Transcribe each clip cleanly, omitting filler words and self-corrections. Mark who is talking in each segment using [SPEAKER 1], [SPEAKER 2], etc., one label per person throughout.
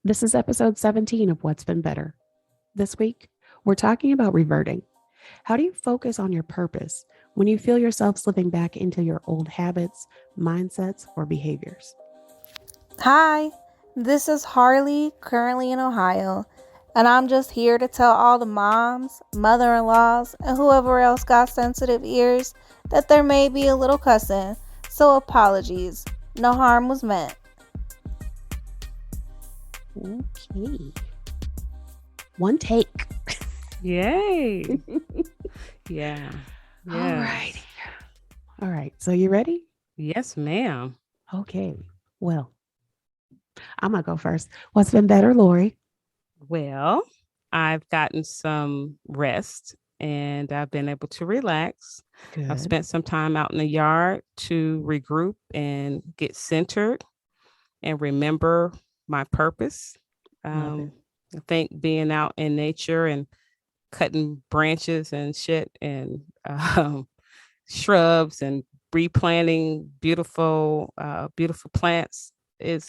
[SPEAKER 1] This is episode 17 of What's Been Better. This week, we're talking about reverting. How do you focus on your purpose when you feel yourself slipping back into your old habits, mindsets, or behaviors?
[SPEAKER 2] Hi, this is Harley, currently in Ohio, and I'm just here to tell all the moms, mother-in-laws, and whoever else got sensitive ears that there may be a little cussing, so apologies. No harm was meant.
[SPEAKER 1] Okay. One take.
[SPEAKER 3] Yay. Yeah.
[SPEAKER 1] All right. All right. So you ready?
[SPEAKER 3] Yes, ma'am.
[SPEAKER 1] Okay. Well, I'm going to go first. What's been better, Lori?
[SPEAKER 3] Well, I've gotten some rest and I've been able to relax.
[SPEAKER 1] Good.
[SPEAKER 3] I've spent some time out in the yard to regroup and get centered and remember my purpose. I think being out in nature and cutting branches and shit and shrubs and replanting beautiful plants is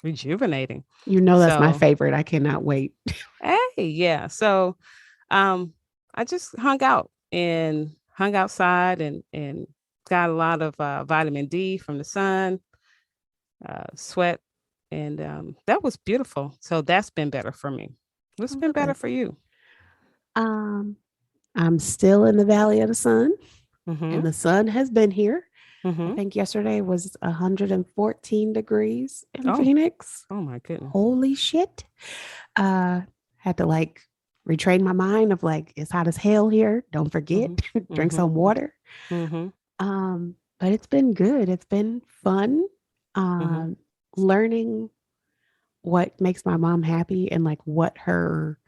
[SPEAKER 3] rejuvenating.
[SPEAKER 1] You know that's my favorite. I cannot wait.
[SPEAKER 3] Hey, yeah. So I just hung outside and got a lot of vitamin D from the sun, sweat, and that was beautiful. So that's been better for me. What's been better for you?
[SPEAKER 1] I'm still in the Valley of the Sun, and the sun has been here.
[SPEAKER 3] Mm-hmm.
[SPEAKER 1] I think yesterday was 114 degrees in Phoenix.
[SPEAKER 3] Oh my goodness.
[SPEAKER 1] Holy shit. Had to retrain my mind of it's hot as hell here. Don't forget, drink some water.
[SPEAKER 3] Mm-hmm.
[SPEAKER 1] But it's been good. It's been fun. Learning what makes my mom happy and what her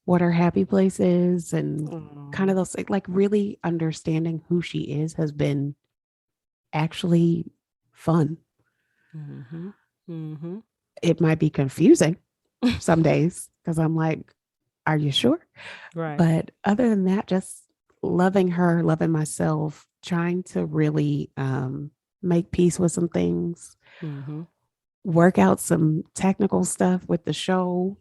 [SPEAKER 1] happy place is and kind of those really understanding who she is has been actually fun. It might be confusing some days because I'm like, are you sure?
[SPEAKER 3] Right.
[SPEAKER 1] But other than that, just loving her, loving myself, trying to really make peace with some things, work out some technical stuff with the show.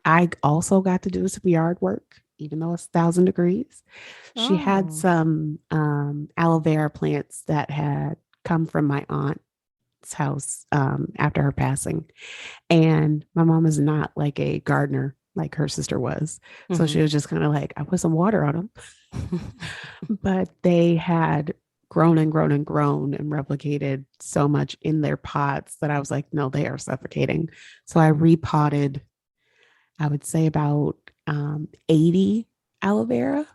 [SPEAKER 1] I also got to do some yard work, even though it's 1,000 degrees. She had some aloe vera plants that had come from my aunt's house after her passing. And my mom is not like a gardener like her sister was. So she was just kind of I put some water on them. But they had grown and grown and grown and replicated so much in their pots that I was like, no, they are suffocating. So I repotted, I would say about 80 aloe vera.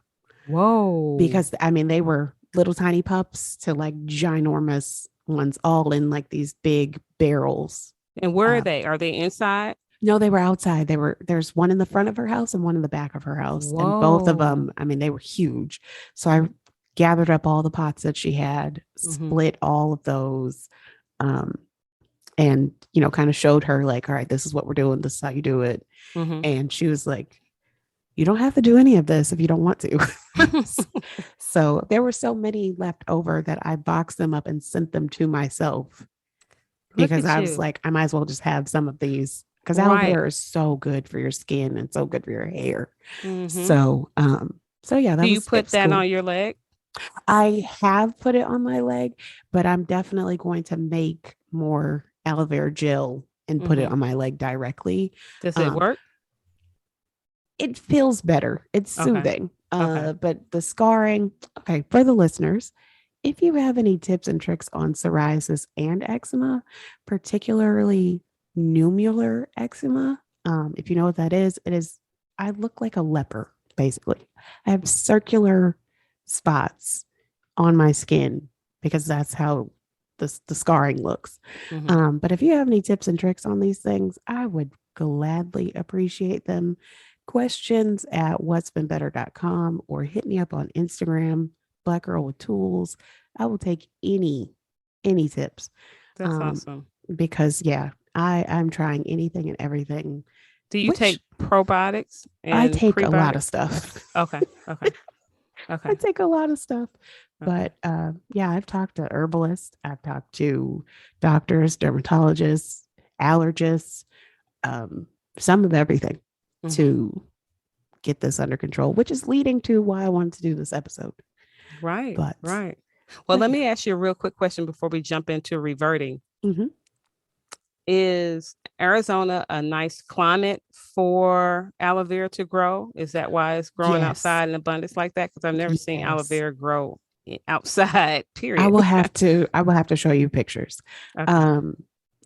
[SPEAKER 3] Whoa.
[SPEAKER 1] Because they were little tiny pups to ginormous ones, all in these big barrels.
[SPEAKER 3] And where are they? Are they inside?
[SPEAKER 1] No, they were outside. There's one in the front of her house and one in the back of her house.
[SPEAKER 3] Whoa.
[SPEAKER 1] And both of them, they were huge. So I gathered up all the pots that she had, split all of those, and, kind of showed her all right, this is what we're doing. This is how you do it. And she was like, you don't have to do any of this if you don't want to. So there were so many left over that I boxed them up and sent them to myself because I was like, I might as well just have some of these because aloe vera is so good for your skin and so good for your hair. So yeah.
[SPEAKER 3] Do you put that on your leg?
[SPEAKER 1] I have put it on my leg, but I'm definitely going to make more aloe vera gel and put it on my leg directly.
[SPEAKER 3] Does it work?
[SPEAKER 1] It feels better. It's soothing. But the scarring, for the listeners, if you have any tips and tricks on psoriasis and eczema, particularly nummular eczema, if you know what that is, I look like a leper, basically. I have circular spots on my skin because that's how the scarring looks. But if you have any tips and tricks on these things, I would gladly appreciate them. Questions at whatsbeenbetter.com or hit me up on Instagram, Black Girl with Tools. I will take any tips.
[SPEAKER 3] That's awesome.
[SPEAKER 1] Because I'm trying anything and everything.
[SPEAKER 3] Do you take probiotics?
[SPEAKER 1] I take a lot of stuff.
[SPEAKER 3] Okay.
[SPEAKER 1] I take a lot of stuff. But I've talked to herbalists. I've talked to doctors, dermatologists, allergists, some of everything to get this under control, which is leading to why I wanted to do this episode.
[SPEAKER 3] Right. Well, let me ask you a real quick question before we jump into reverting. Is Arizona a nice climate for aloe vera to grow? Is that why it's growing outside in abundance like that? Because I've never seen aloe vera grow outside, period.
[SPEAKER 1] I will have to show you pictures. Okay.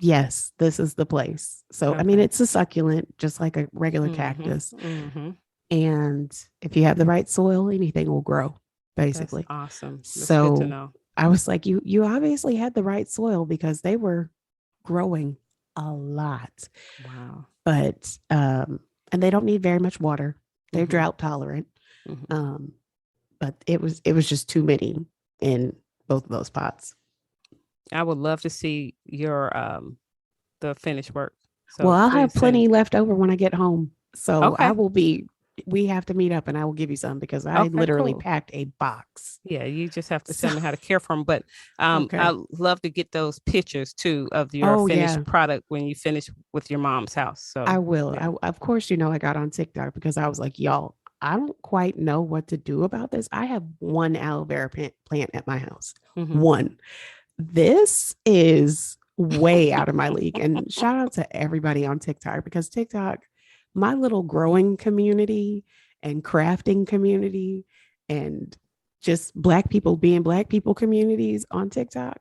[SPEAKER 1] Yes, this is the place. So, I mean, it's a succulent, just like a regular cactus. And if you have the right soil, anything will grow, basically.
[SPEAKER 3] That's awesome. That's
[SPEAKER 1] so
[SPEAKER 3] good to know.
[SPEAKER 1] I was like, you obviously had the right soil because they were growing a lot.
[SPEAKER 3] Wow.
[SPEAKER 1] But and they don't need very much water. They're drought tolerant. But it was just too many in both of those pots.
[SPEAKER 3] I would love to see your the finished work.
[SPEAKER 1] So well, I'll have plenty left over when I get home. So I will we have to meet up and I will give you some because I literally packed a box.
[SPEAKER 3] Yeah, you just have to tell me how to care for them. But I love to get those pictures too of your finished product when you finish with your mom's house. So
[SPEAKER 1] I will. Yeah. Of course, I got on TikTok because I was like, y'all, I don't quite know what to do about this. I have one aloe vera plant at my house. One. This is way out of my league. And shout out to everybody on TikTok because TikTok, my little growing community and crafting community and just Black people being Black people communities on TikTok,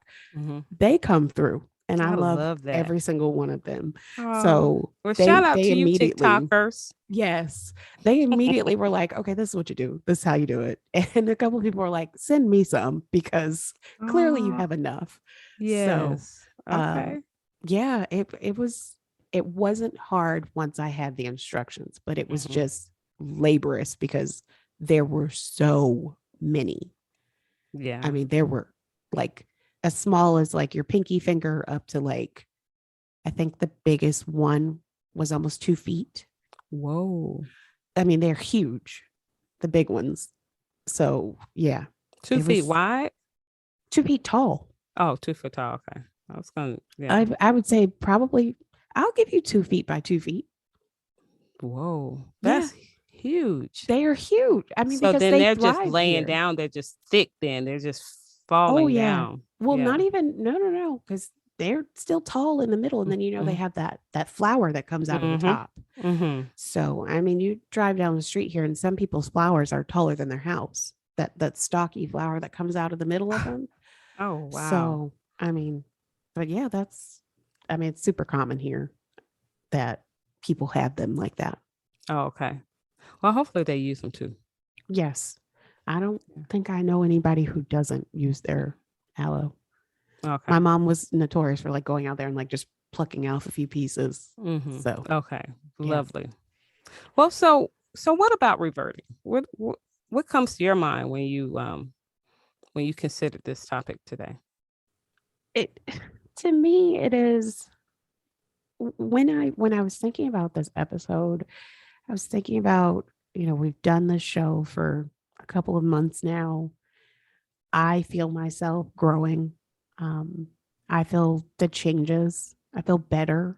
[SPEAKER 1] they come through. And I love every single one of them. Oh, so
[SPEAKER 3] well, shout out to you TikTokers.
[SPEAKER 1] Yes. They immediately were like, okay, this is what you do. This is how you do it. And a couple of people were like, send me some because clearly you have enough.
[SPEAKER 3] Yes.
[SPEAKER 1] So, okay. Yeah, it wasn't hard once I had the instructions, but it was just laborious because there were so many.
[SPEAKER 3] Yeah.
[SPEAKER 1] I mean, there were like as small as like your pinky finger up to like, I think the biggest one was almost 2 feet.
[SPEAKER 3] Whoa.
[SPEAKER 1] I mean, they're huge, the big ones. So yeah.
[SPEAKER 3] 2 feet wide?
[SPEAKER 1] 2 feet tall.
[SPEAKER 3] Oh, 2 foot tall. Okay. I was going to,
[SPEAKER 1] I would say probably, I'll give you 2 feet by 2 feet.
[SPEAKER 3] Whoa. That's huge.
[SPEAKER 1] They are huge. I mean,
[SPEAKER 3] so
[SPEAKER 1] because
[SPEAKER 3] then they're just laying
[SPEAKER 1] here.
[SPEAKER 3] Down. They're just thick then. They're just falling down.
[SPEAKER 1] Well, not even, no, because they're still tall in the middle. And then, they have that flower that comes out of the top. So, I mean, you drive down the street here and some people's flowers are taller than their house. That stocky flower that comes out of the middle of them.
[SPEAKER 3] Oh, wow.
[SPEAKER 1] So, I mean, but yeah, it's super common here that people have them like that.
[SPEAKER 3] Oh, okay. Well, hopefully they use them too.
[SPEAKER 1] Yes. I don't think I know anybody who doesn't use their aloe.
[SPEAKER 3] Okay.
[SPEAKER 1] My mom was notorious for like going out there and like just plucking off a few pieces. So
[SPEAKER 3] okay, lovely. Well, so what about reverting? What comes to your mind when you consider this topic today?
[SPEAKER 1] To me, it is when I was thinking about this episode, I was thinking about, we've done this show for a couple of months now. I feel myself growing. I feel the changes. I feel better.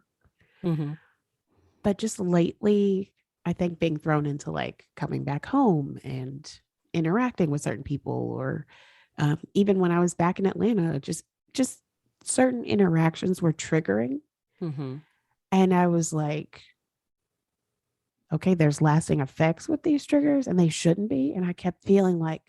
[SPEAKER 1] But just lately, I think being thrown into like coming back home and interacting with certain people, or even when I was back in Atlanta, just certain interactions were triggering. And I was like, okay, there's lasting effects with these triggers and they shouldn't be. And I kept feeling like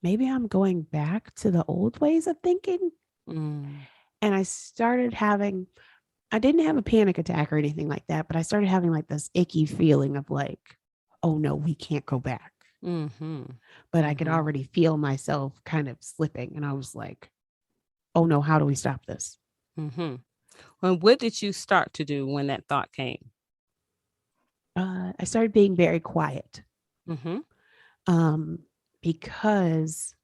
[SPEAKER 1] maybe I'm going back to the old ways of thinking. And I started I didn't have a panic attack or anything like that, but I started having like this icky feeling of like, oh no, we can't go back. But I could already feel myself kind of slipping. And I was like, oh no, how do we stop this?
[SPEAKER 3] Well, what did you start to do when that thought came?
[SPEAKER 1] I started being very quiet. Because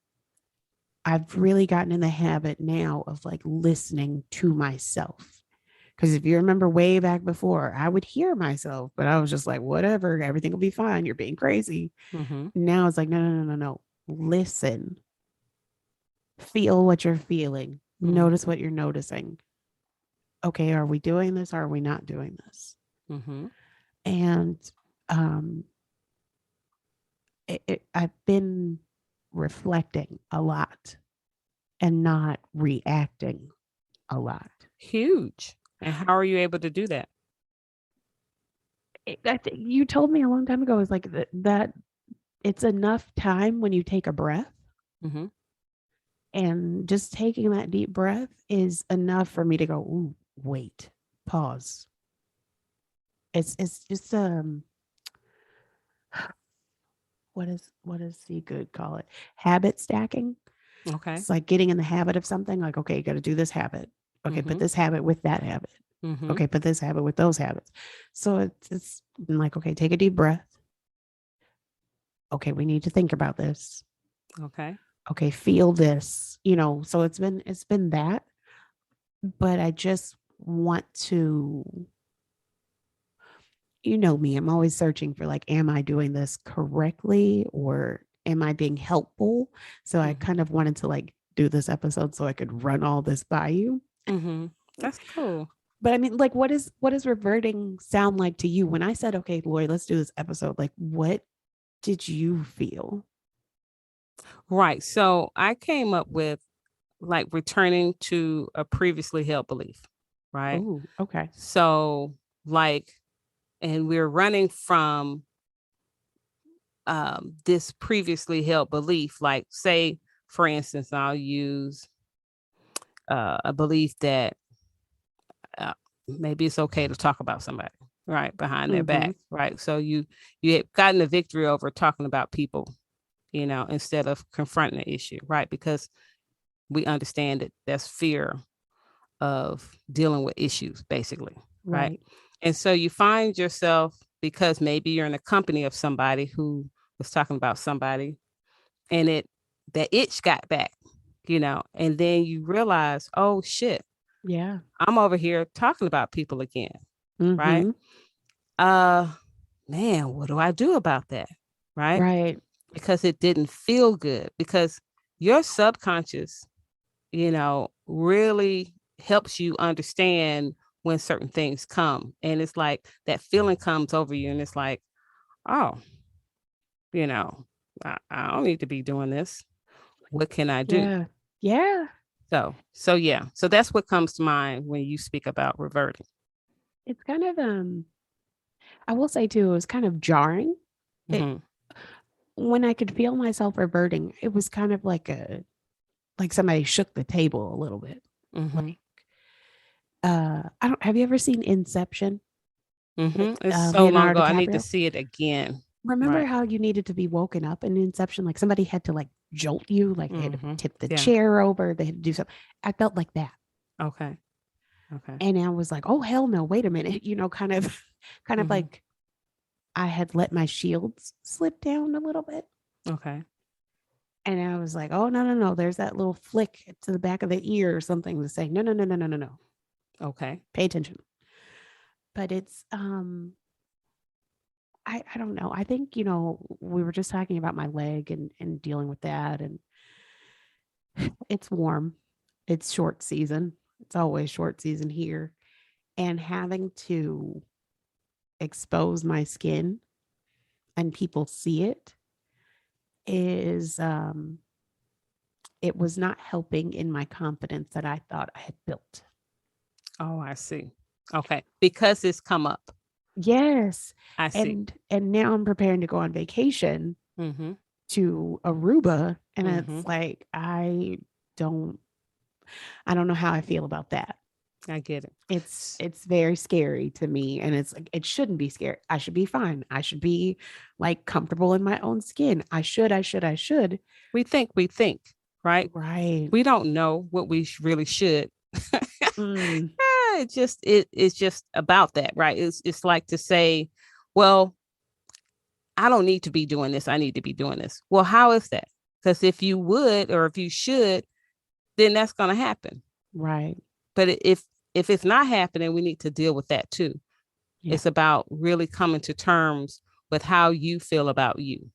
[SPEAKER 1] I've really gotten in the habit now of like listening to myself. Because if you remember way back before, I would hear myself, but I was just like, whatever, everything will be fine. You're being crazy. Now it's like, no. Listen. Feel what you're feeling. Notice what you're noticing. okay, are we doing this? Or are we not doing this?
[SPEAKER 3] Mm-hmm.
[SPEAKER 1] And um, I've been reflecting a lot and not reacting a lot.
[SPEAKER 3] Huge. And how are you able to do that?
[SPEAKER 1] I think you told me a long time ago is like that it's enough time when you take a breath,
[SPEAKER 3] Mm-hmm.
[SPEAKER 1] and just taking that deep breath is enough for me to go, ooh, wait, pause. It's just what is the good call it? Habit stacking.
[SPEAKER 3] Okay.
[SPEAKER 1] It's like getting in the habit of something, like, okay, you got to do this habit. Okay, put
[SPEAKER 3] Mm-hmm.
[SPEAKER 1] this habit with that habit.
[SPEAKER 3] Mm-hmm.
[SPEAKER 1] Okay, put this habit with those habits. So it's like, okay, take a deep breath. Okay, we need to think about this.
[SPEAKER 3] Okay.
[SPEAKER 1] Okay, feel this. So it's been that, but I just want to, me, I'm always searching for, like, am I doing this correctly, or am I being helpful? So I
[SPEAKER 3] Mm-hmm.
[SPEAKER 1] kind of wanted to, like, do this episode so I could run all this by you.
[SPEAKER 3] Mm-hmm. That's cool.
[SPEAKER 1] But I mean, like, what does reverting sound like to you? When I said, okay, Lori, let's do this episode, like, what did you feel?
[SPEAKER 3] Right. So I came up with like returning to a previously held belief. Right.
[SPEAKER 1] Oh, okay.
[SPEAKER 3] So, like, and we're running from this previously held belief. Like, say, for instance, I'll use a belief that uh, maybe it's okay to talk about somebody, right, behind their
[SPEAKER 1] Mm-hmm.
[SPEAKER 3] back, right? So you have gotten a victory over talking about people, instead of confronting the issue, right? Because we understand that that's fear of dealing with issues, basically, right?
[SPEAKER 1] Right.
[SPEAKER 3] And so you find yourself, because maybe you're in the company of somebody who was talking about somebody, and that itch got back, and then you realize, oh shit,
[SPEAKER 1] Yeah.
[SPEAKER 3] I'm over here talking about people again, right?
[SPEAKER 1] Mm-hmm.
[SPEAKER 3] Uh Man, what do I do about that? Right?
[SPEAKER 1] Right.
[SPEAKER 3] Because it didn't feel good, because your subconscious, really helps you understand when certain things come. And it's like that feeling comes over you, and it's like, oh, you know, I don't need to be doing this. What can I do?
[SPEAKER 1] Yeah. Yeah.
[SPEAKER 3] So yeah. So that's what comes to mind when you speak about reverting.
[SPEAKER 1] It's kind of I will say too, it was kind of jarring. It
[SPEAKER 3] Hmm.
[SPEAKER 1] When I could feel myself reverting, it was kind of like somebody shook the table a little bit.
[SPEAKER 3] Hmm.
[SPEAKER 1] Like, I don't have you ever seen Inception with
[SPEAKER 3] Hmm. It's so long
[SPEAKER 1] Leonardo
[SPEAKER 3] ago. I need to
[SPEAKER 1] DiCaprio?
[SPEAKER 3] see it again.
[SPEAKER 1] Remember
[SPEAKER 3] Right.
[SPEAKER 1] how you needed to be woken up in Inception? Like somebody had to, like, jolt you, like they had to
[SPEAKER 3] Hmm.
[SPEAKER 1] tip the
[SPEAKER 3] Yeah.
[SPEAKER 1] chair over, they had to do something. I felt like that.
[SPEAKER 3] Okay. Okay.
[SPEAKER 1] And I was like, oh hell no, wait a minute, kind of kind of
[SPEAKER 3] Hmm.
[SPEAKER 1] like I had let my shields slip down a little bit.
[SPEAKER 3] Okay.
[SPEAKER 1] And I was like, oh no, no, no. There's that little flick to the back of the ear or something to say, no, no, no, no, no, no, no.
[SPEAKER 3] Okay.
[SPEAKER 1] Pay attention. But it's I don't know. I think, we were just talking about my leg and dealing with that. And it's warm. It's short season. It's always short season here. And having to expose my skin and people see is it was not helping in my confidence that I thought I had built.
[SPEAKER 3] Oh, I see. Okay. Because it's come up.
[SPEAKER 1] Yes.
[SPEAKER 3] I see.
[SPEAKER 1] And now I'm preparing to go on vacation
[SPEAKER 3] Mm-hmm.
[SPEAKER 1] to Aruba, and
[SPEAKER 3] Mm-hmm.
[SPEAKER 1] it's like don't I don't know how I feel about that.
[SPEAKER 3] I get it.
[SPEAKER 1] It's very scary to me, and it's like it shouldn't be scary. I should be fine. I should be, like, comfortable in my own skin. I should.
[SPEAKER 3] We think, right?
[SPEAKER 1] Right.
[SPEAKER 3] We don't know what we really should.
[SPEAKER 1] Mm,
[SPEAKER 3] It's just about that, right? It's like to say, well, I don't need to be doing this. I need to be doing this. Well, how is that? Because if you would, or if you should, then that's going to happen.
[SPEAKER 1] right.
[SPEAKER 3] But if it's not happening, we need to deal with that too.
[SPEAKER 1] Yeah.
[SPEAKER 3] It's about really coming to terms with how you feel about you.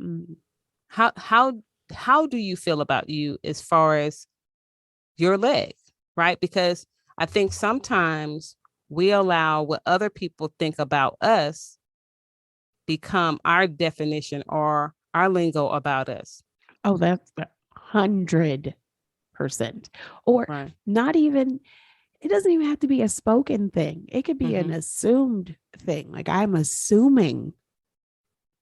[SPEAKER 1] Mm,
[SPEAKER 3] How do you feel about you as far as your leg, right? Because I think sometimes we allow what other people think about us become our definition or our lingo about us.
[SPEAKER 1] Oh, that's 100%. Or
[SPEAKER 3] Right.
[SPEAKER 1] not even, it doesn't even have to be a spoken thing. It could be an assumed thing. Like, I'm assuming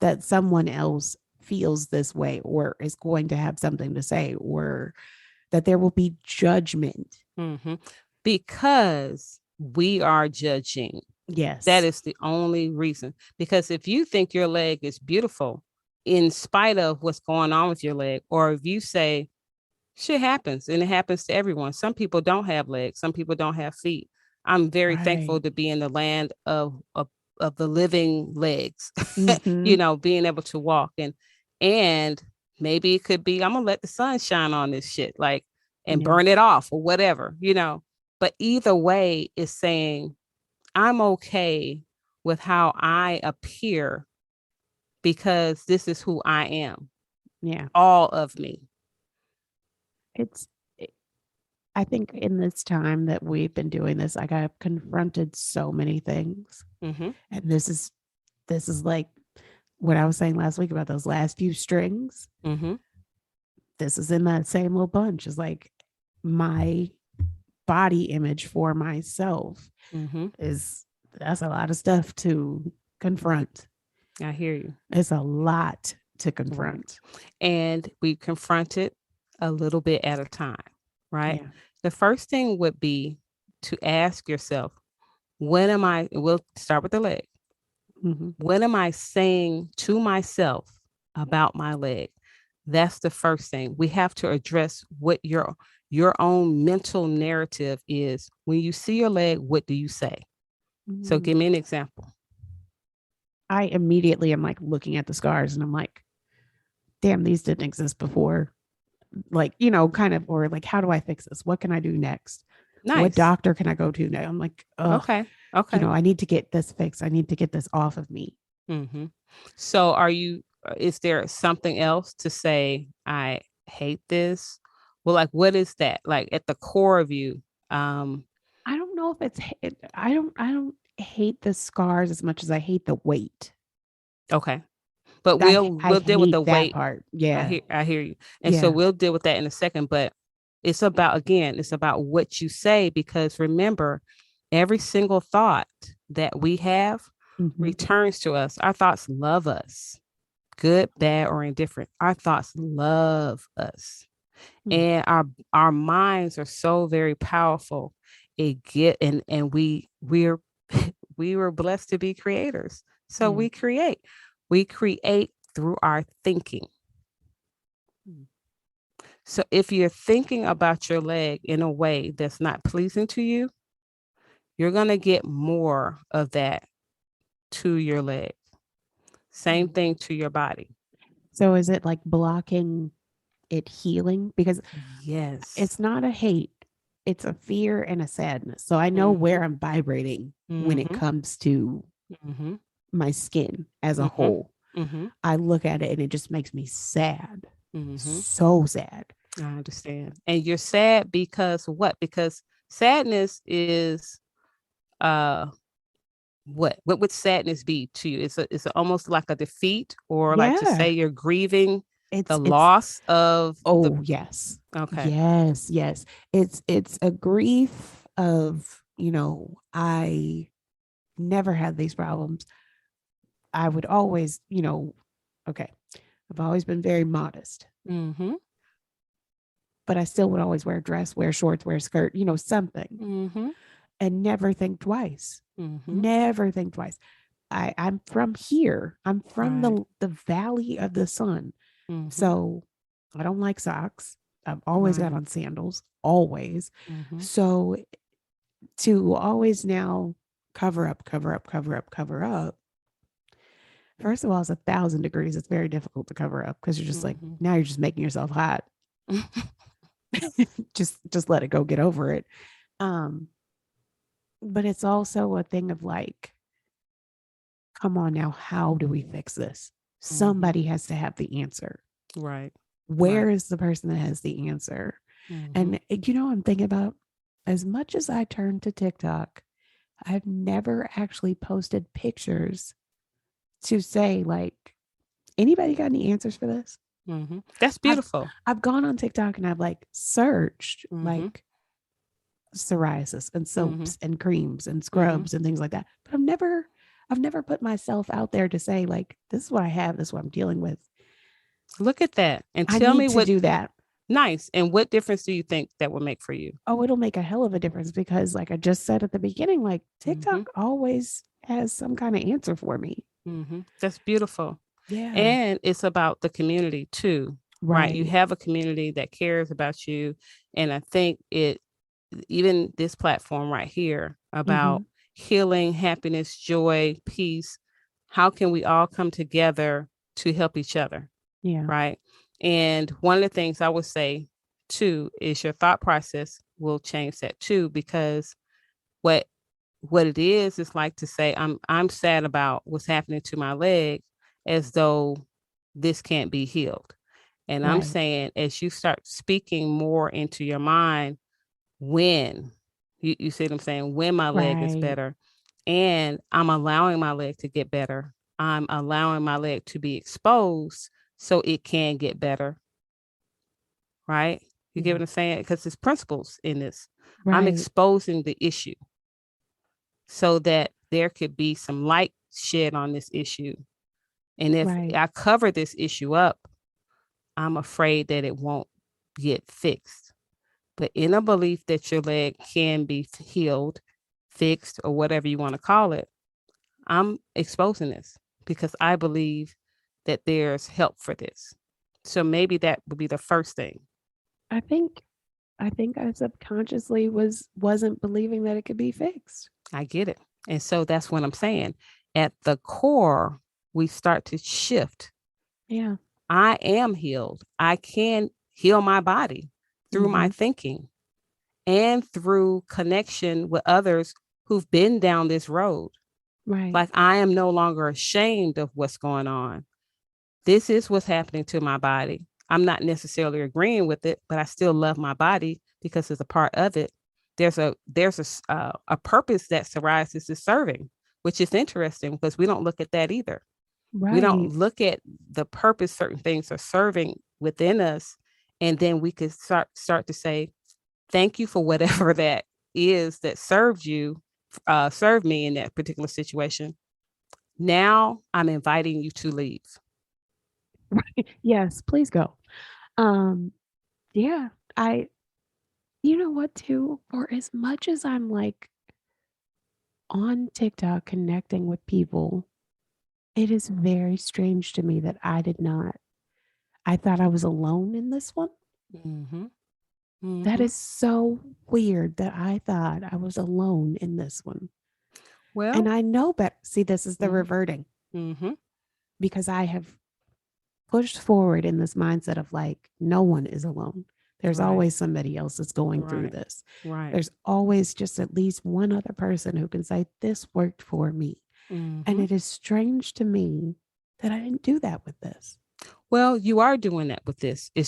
[SPEAKER 1] that someone else feels this way or is going to have something to say, or that there will be judgment.
[SPEAKER 3] Because we are judging.
[SPEAKER 1] Yes.
[SPEAKER 3] That is the only reason. Because if you think your leg is beautiful, in spite of what's going on with your leg, or if you say, shit happens and it happens to everyone. Some people don't have legs. Some people don't have feet. I'm very thankful to be in the land of the living legs, being able to walk and maybe it could be, I'm going to let the sun shine on this shit, like, and burn it off or whatever, but either way is saying, I'm okay with how I appear because this is who I am.
[SPEAKER 1] Yeah.
[SPEAKER 3] All of me.
[SPEAKER 1] I think in this time that we've been doing this, like, I've confronted so many things. And this is like what I was saying last week about those last few strings. This is in that same little bunch. It's like my body image for myself that's a lot of stuff to confront.
[SPEAKER 3] I hear you.
[SPEAKER 1] It's a lot to confront.
[SPEAKER 3] And we confront it a little bit at a time, right? Yeah. The first thing would be to ask yourself, we'll start with the leg. What am I saying to myself about my leg? That's the first thing. We have to address what your own mental narrative is. When you see your leg, what do you say? So give me an example.
[SPEAKER 1] I immediately am like looking at the scars and I'm like, damn, these didn't exist before. Like, kind of, or like, how do I fix this? What can I do next? Nice. What doctor can I go to now? I'm like, okay. I need to get this fixed. I need to get this off of me.
[SPEAKER 3] So is there something else to say? I hate this. Well, like, what is that? Like at the core of you?
[SPEAKER 1] I don't know if I don't hate the scars as much as I hate the weight.
[SPEAKER 3] Okay. But we'll deal with the weight
[SPEAKER 1] part. Yeah.
[SPEAKER 3] I hear you. And so we'll deal with that in a second. But it's about what you say, because remember, every single thought that we have returns to us. Our thoughts love us, good, bad, or indifferent. Our thoughts love us. And our minds are so very powerful. And we were blessed to be creators. So we create through our thinking. So if you're thinking about your leg in a way that's not pleasing to you, you're going to get more of that to your leg. Same thing to your body.
[SPEAKER 1] So is it like blocking it healing? Because it's not a hate, it's a fear and a sadness. So I know where I'm vibrating when it comes to my skin as a whole. I look at it and it just makes me sad. So sad.
[SPEAKER 3] I understand. And you're sad because what? Because sadness is what would sadness be to you? It's almost like a defeat, or like to say you're grieving the loss of
[SPEAKER 1] yes.
[SPEAKER 3] Okay.
[SPEAKER 1] Yes. It's a grief of, I never had these problems. I would always, I've always been very modest. But I still would always wear a dress, wear shorts, wear a skirt, something. And never think twice. Never think twice. I'm from here. I'm from the valley of the sun. So I don't like socks. I've always got on sandals, always. So to always now cover up. First of all, it's 1,000 degrees. It's very difficult to cover up because you're just like, now you're just making yourself hot. just let it go, get over it. But it's also a thing of like, come on now, how do we fix this? Somebody has to have the answer.
[SPEAKER 3] Right.
[SPEAKER 1] Where is the person that has the answer? And I'm thinking about as much as I turn to TikTok, I've never actually posted pictures to say, like, anybody got any answers for this?
[SPEAKER 3] That's beautiful.
[SPEAKER 1] I've gone on TikTok and I've like searched
[SPEAKER 3] Mm-hmm.
[SPEAKER 1] like psoriasis and
[SPEAKER 3] Mm-hmm.
[SPEAKER 1] soaps and creams and
[SPEAKER 3] Mm-hmm.
[SPEAKER 1] scrubs and things like that. But I've never put myself out there to say, like, this is what I have, this is what I'm dealing with.
[SPEAKER 3] Look at that. And
[SPEAKER 1] I
[SPEAKER 3] tell
[SPEAKER 1] need
[SPEAKER 3] me
[SPEAKER 1] to
[SPEAKER 3] what
[SPEAKER 1] do that.
[SPEAKER 3] nice. And what difference do you think that will make for you?
[SPEAKER 1] Oh, it'll make a hell of a difference because, like I just said at the beginning, like
[SPEAKER 3] Mm-hmm.
[SPEAKER 1] TikTok always has some kind of answer for me.
[SPEAKER 3] Mm-hmm. That's beautiful.
[SPEAKER 1] Yeah.
[SPEAKER 3] And it's about the community too, right? You
[SPEAKER 1] Right.
[SPEAKER 3] have a community that cares about you. And I think even this platform right here
[SPEAKER 1] Mm-hmm.
[SPEAKER 3] about healing, happiness, joy, peace, how can we all come together to help each other?
[SPEAKER 1] Yeah.
[SPEAKER 3] Right. And one of the things I would say too is your thought process will change that too, because what it is like to say I'm sad about what's happening to my leg as though this can't be healed. And I'm
[SPEAKER 1] Right.
[SPEAKER 3] saying as you start speaking more into your mind, when you see what I'm saying, when my leg is
[SPEAKER 1] Right.
[SPEAKER 3] better and I'm allowing my leg to get better, I'm allowing my leg to be exposed so it can get better, right? You get
[SPEAKER 1] Yeah.
[SPEAKER 3] what I'm saying? Because there's principles in this. I'm
[SPEAKER 1] Right.
[SPEAKER 3] exposing the issue so that there could be some light shed on this issue. And if
[SPEAKER 1] Right.
[SPEAKER 3] I cover this issue up, I'm afraid that it won't get fixed. But in a belief that your leg can be healed, fixed, or whatever you want to call it, I'm exposing this because I believe that there's help for this. So maybe that would be the first thing.
[SPEAKER 1] I think I subconsciously wasn't believing that it could be fixed.
[SPEAKER 3] I get it. And so that's what I'm saying. At the core, we start to shift.
[SPEAKER 1] Yeah.
[SPEAKER 3] I am healed. I can heal my body through my
[SPEAKER 1] Mm-hmm.
[SPEAKER 3] thinking and through connection with others who've been down this road.
[SPEAKER 1] Right.
[SPEAKER 3] Like I am no longer ashamed of what's going on. This is what's happening to my body. I'm not necessarily agreeing with it, but I still love my body because it's a part of it. There's a purpose that psoriasis is serving, which is interesting because we don't look at that either. We don't
[SPEAKER 1] Right.
[SPEAKER 3] look at the purpose certain things are serving within us, and then we could start to say, "Thank you for whatever that is that served me in that particular situation. Now I'm inviting you to leave."
[SPEAKER 1] Yes, please go. Um, yeah, I you know what too? For as much as I'm like on TikTok connecting with people, it is very strange to me that I thought I was alone in this one.
[SPEAKER 3] Mm-hmm.
[SPEAKER 1] That
[SPEAKER 3] Mm-hmm.
[SPEAKER 1] is so weird that I thought I was alone in this one. And
[SPEAKER 3] Well,
[SPEAKER 1] I know better. See, this is the
[SPEAKER 3] mm-hmm.
[SPEAKER 1] reverting
[SPEAKER 3] Mm-hmm.
[SPEAKER 1] because I have pushed forward in this mindset of like, no one is alone. There's
[SPEAKER 3] Right.
[SPEAKER 1] always somebody else that's going through
[SPEAKER 3] Right.
[SPEAKER 1] this.
[SPEAKER 3] Right.
[SPEAKER 1] There's always just at least one other person who can say, this worked for me. And
[SPEAKER 3] Mm-hmm.
[SPEAKER 1] it is strange to me that I didn't do that with this.
[SPEAKER 3] Well, you are doing that with this. It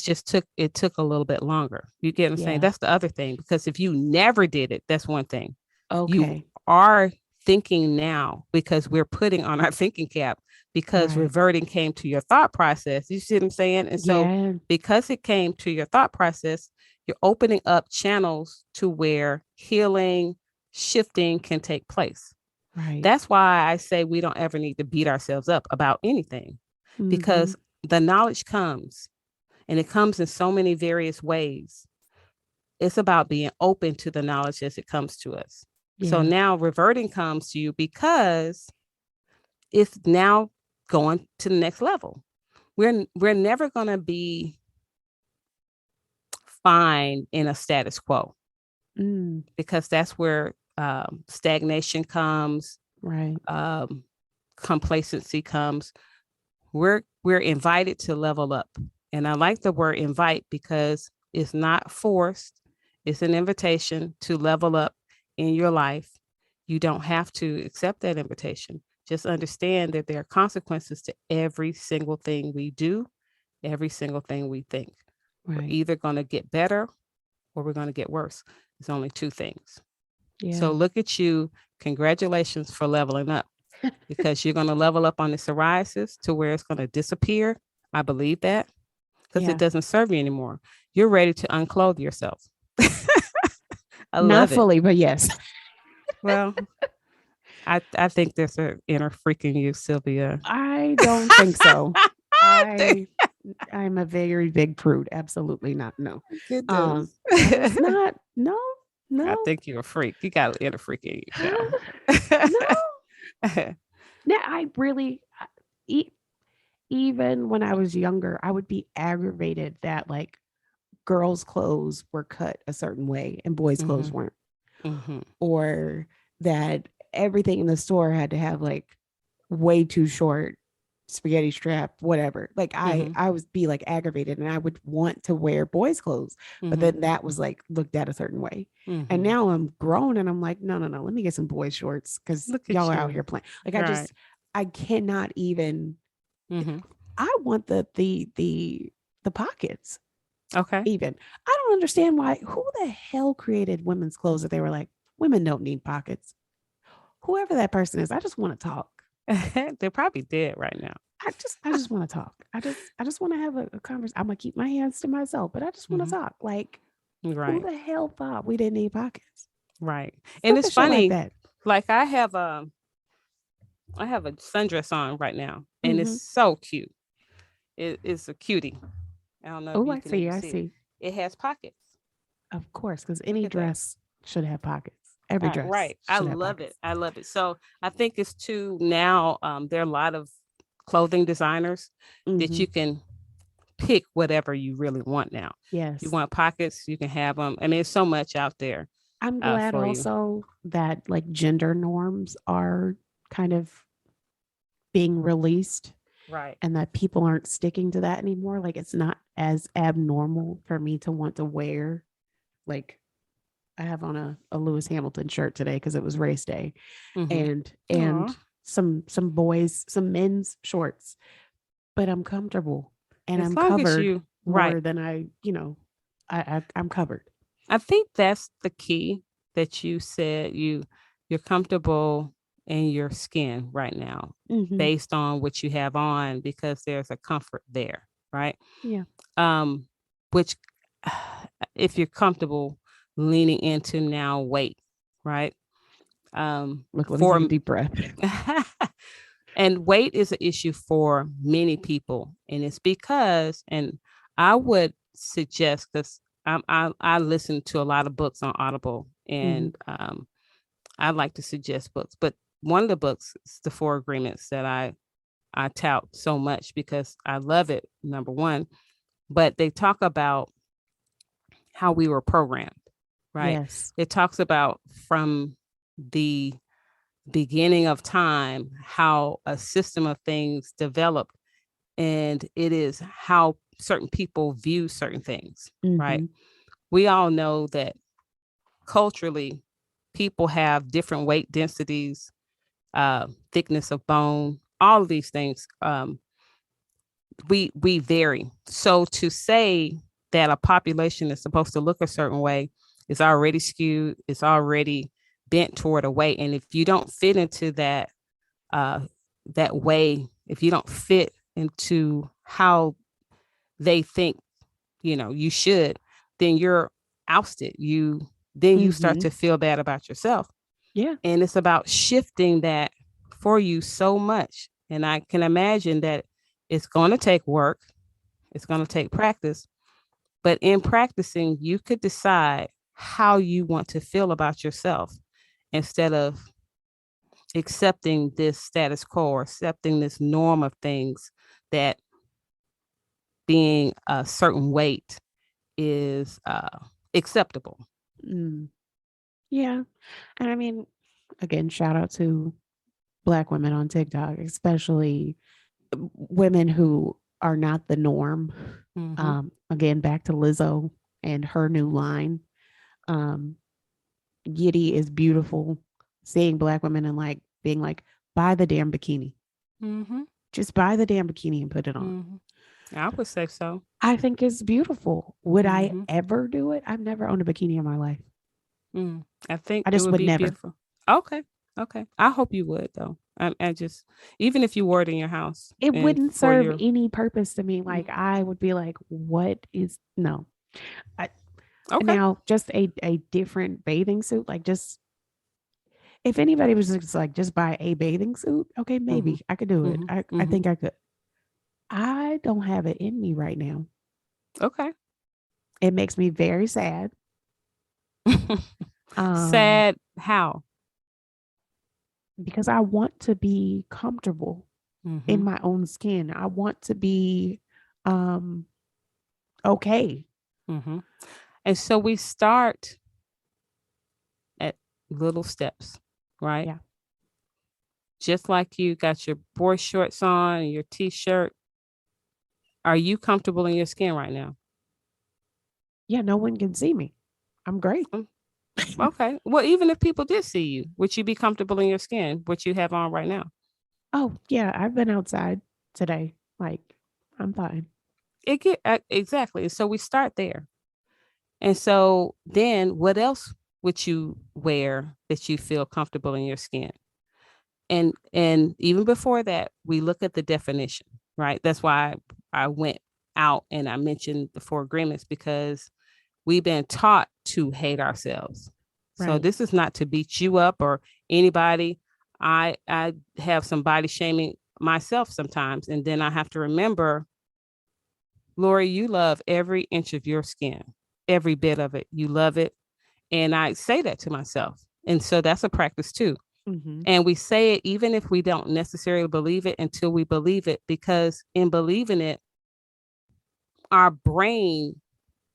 [SPEAKER 3] took a little bit longer. You get what I'm saying?
[SPEAKER 1] Yeah.
[SPEAKER 3] That's the other thing. Because if you never did it, that's one thing. You
[SPEAKER 1] Okay.
[SPEAKER 3] are thinking now because we're putting on our thinking cap because
[SPEAKER 1] Right.
[SPEAKER 3] reverting came to your thought process. You see what I'm saying? And so
[SPEAKER 1] Yeah.
[SPEAKER 3] because it came to your thought process, you're opening up channels to where healing, shifting can take place.
[SPEAKER 1] Right.
[SPEAKER 3] That's why I say we don't ever need to beat ourselves up about anything
[SPEAKER 1] Mm-hmm.
[SPEAKER 3] because the knowledge comes and it comes in so many various ways. It's about being open to the knowledge as it comes to us. So
[SPEAKER 1] Yeah.
[SPEAKER 3] now reverting comes to you because it's now going to the next level. We're never going to be fine in a status quo
[SPEAKER 1] Mm.
[SPEAKER 3] because that's where stagnation comes,
[SPEAKER 1] Right.
[SPEAKER 3] um, complacency comes. We're invited to level up. And I like the word invite because it's not forced. It's an invitation to level up in your life. You don't have to accept that invitation. Just understand that there are consequences to every single thing we do, every single thing we think. We're
[SPEAKER 1] Right.
[SPEAKER 3] either going to get better or we're going to get worse. It's only two things.
[SPEAKER 1] Yeah.
[SPEAKER 3] So look at you. Congratulations for leveling up, because you're going to level up on the psoriasis to where it's going to disappear. I believe that, because it doesn't serve you anymore. You're ready to unclothe yourself. I
[SPEAKER 1] Not
[SPEAKER 3] love it.
[SPEAKER 1] fully, but yes.
[SPEAKER 3] Well, I think there's an inner freak in you, Sylvia.
[SPEAKER 1] I don't think so. I'm a very big prude. Absolutely not. No.
[SPEAKER 3] Goodness.
[SPEAKER 1] It's not. No.
[SPEAKER 3] I
[SPEAKER 1] No.
[SPEAKER 3] think you're a freak. You got an inner freak in you
[SPEAKER 1] No. No. I really, even when I was younger, I would be aggravated that like girls' clothes were cut a certain way and boys' clothes weren't, or that everything in the store had to have like way too short spaghetti strap, whatever. Like I would be like aggravated, and I would want to wear boys' clothes, but then that was like looked at a certain way. And now I'm grown, and I'm like, no, let me get some boys' shorts, because y'all are out here playing. Like I cannot even. I want the pockets.
[SPEAKER 3] Okay.
[SPEAKER 1] Even I don't understand why. Who the hell created women's clothes that they were like, women don't need pockets? Whoever that person is, I just want to talk.
[SPEAKER 3] They're probably dead right now.
[SPEAKER 1] I just want to talk. I just want to have a conversation. I'm gonna keep my hands to myself, but I just want to talk. Like, who the hell thought we didn't need pockets?
[SPEAKER 3] Right. And it's funny.
[SPEAKER 1] Like that.
[SPEAKER 3] Like I have a sundress on right now, and it's so cute. It's a cutie. I don't know.
[SPEAKER 1] Oh,
[SPEAKER 3] I see. It has pockets.
[SPEAKER 1] Of course, because any dress should have pockets. Every dress.
[SPEAKER 3] Right. I love it. I love it. So I think it's too now. There are a lot of clothing designers that you can pick whatever you really want now.
[SPEAKER 1] Yes.
[SPEAKER 3] If you want pockets, you can have them. I mean, there's so much out there.
[SPEAKER 1] I'm glad also that like gender norms are kind of being released.
[SPEAKER 3] Right.
[SPEAKER 1] And that people aren't sticking to that anymore. Like it's not as abnormal for me to want to wear, like I have on a Lewis Hamilton shirt today because it was race day, and some men's shorts, but I'm comfortable and
[SPEAKER 3] as
[SPEAKER 1] I'm
[SPEAKER 3] long
[SPEAKER 1] covered
[SPEAKER 3] as you,
[SPEAKER 1] more than I'm covered.
[SPEAKER 3] I think that's the key, that you said you're comfortable in your skin right now, based on what you have on, because there's a comfort there, right?
[SPEAKER 1] Yeah.
[SPEAKER 3] Which if you're comfortable leaning into now weight, right?
[SPEAKER 1] Let me take a deep breath.
[SPEAKER 3] And weight is an issue for many people, and it's because, and I would suggest, because I listen to a lot of books on Audible, and I like to suggest books, but one of the books is the 4 Agreements that I tout so much because I love it, number one. But they talk about how we were programmed, right?
[SPEAKER 1] Yes.
[SPEAKER 3] It talks about from the beginning of time, how a system of things developed, and it is how certain people view certain things, right? We all know that culturally, people have different weight densities, thickness of bone, all of these things. We vary. So to say that a population is supposed to look a certain way is already skewed, it's already bent toward a way. And if you don't fit into that way, if you don't fit into how they think, you should, then you're ousted. You start to feel bad about yourself.
[SPEAKER 1] Yeah.
[SPEAKER 3] And it's about shifting that for you so much. And I can imagine that it's going to take work. It's going to take practice. But in practicing, you could decide how you want to feel about yourself instead of accepting this status quo or accepting this norm of things, that being a certain weight is acceptable.
[SPEAKER 1] Yeah. And I mean, again, shout out to Black women on TikTok, especially women who are not the norm. Again, back to Lizzo and her new line. Giddy is beautiful. Seeing Black women and like being like, buy the damn bikini. Just buy the damn bikini and put it on.
[SPEAKER 3] I would say so.
[SPEAKER 1] I think it's beautiful. Would I ever do it? I've never owned a bikini in my life.
[SPEAKER 3] I think
[SPEAKER 1] I
[SPEAKER 3] it
[SPEAKER 1] just
[SPEAKER 3] would
[SPEAKER 1] would
[SPEAKER 3] be
[SPEAKER 1] never.
[SPEAKER 3] beautiful. Okay. Okay. I hope you would though. I just, even if you wore it in your house
[SPEAKER 1] It
[SPEAKER 3] and
[SPEAKER 1] wouldn't
[SPEAKER 3] for
[SPEAKER 1] serve
[SPEAKER 3] your,
[SPEAKER 1] any purpose to me.
[SPEAKER 3] Mm.
[SPEAKER 1] Like I would be like, what is no. I,
[SPEAKER 3] Okay.
[SPEAKER 1] now just a different bathing suit, like just if anybody was just like just buy a bathing suit, okay,
[SPEAKER 3] Mm-hmm.
[SPEAKER 1] maybe I could do it.
[SPEAKER 3] Mm-hmm.
[SPEAKER 1] I
[SPEAKER 3] Mm-hmm.
[SPEAKER 1] think I could. I don't have it in me right now.
[SPEAKER 3] Okay.
[SPEAKER 1] It makes me very sad. Um,
[SPEAKER 3] Sad how?
[SPEAKER 1] because I want to be comfortable
[SPEAKER 3] Mm-hmm.
[SPEAKER 1] in my own skin. I want to be um okay.
[SPEAKER 3] Mm-hmm. And so we start at little steps, right?
[SPEAKER 1] Yeah.
[SPEAKER 3] Just like you got your boy shorts on and your t-shirt. Are you comfortable in your skin right now?
[SPEAKER 1] Yeah, no one can see me. I'm great.
[SPEAKER 3] Mm, okay. Well, even if people did see you, would you be comfortable in your skin, what you have on right now?
[SPEAKER 1] Oh, yeah, I've been outside today. Like, I'm fine.
[SPEAKER 3] Exactly. So we start there. And so then what else would you wear that you feel comfortable in your skin? And even before that, we look at the definition, right? That's why I went out and I mentioned the four agreements, because we've been taught to hate ourselves. So
[SPEAKER 1] Right.
[SPEAKER 3] this is not to beat you up or anybody. I have some body shaming myself sometimes, and then I have to remember, Lori, you love every inch of your skin, every bit of it. You love it. And I say that to myself. And so that's a practice too.
[SPEAKER 1] Mm-hmm.
[SPEAKER 3] And we say it even if we don't necessarily believe it until we believe it, because in believing it, our brain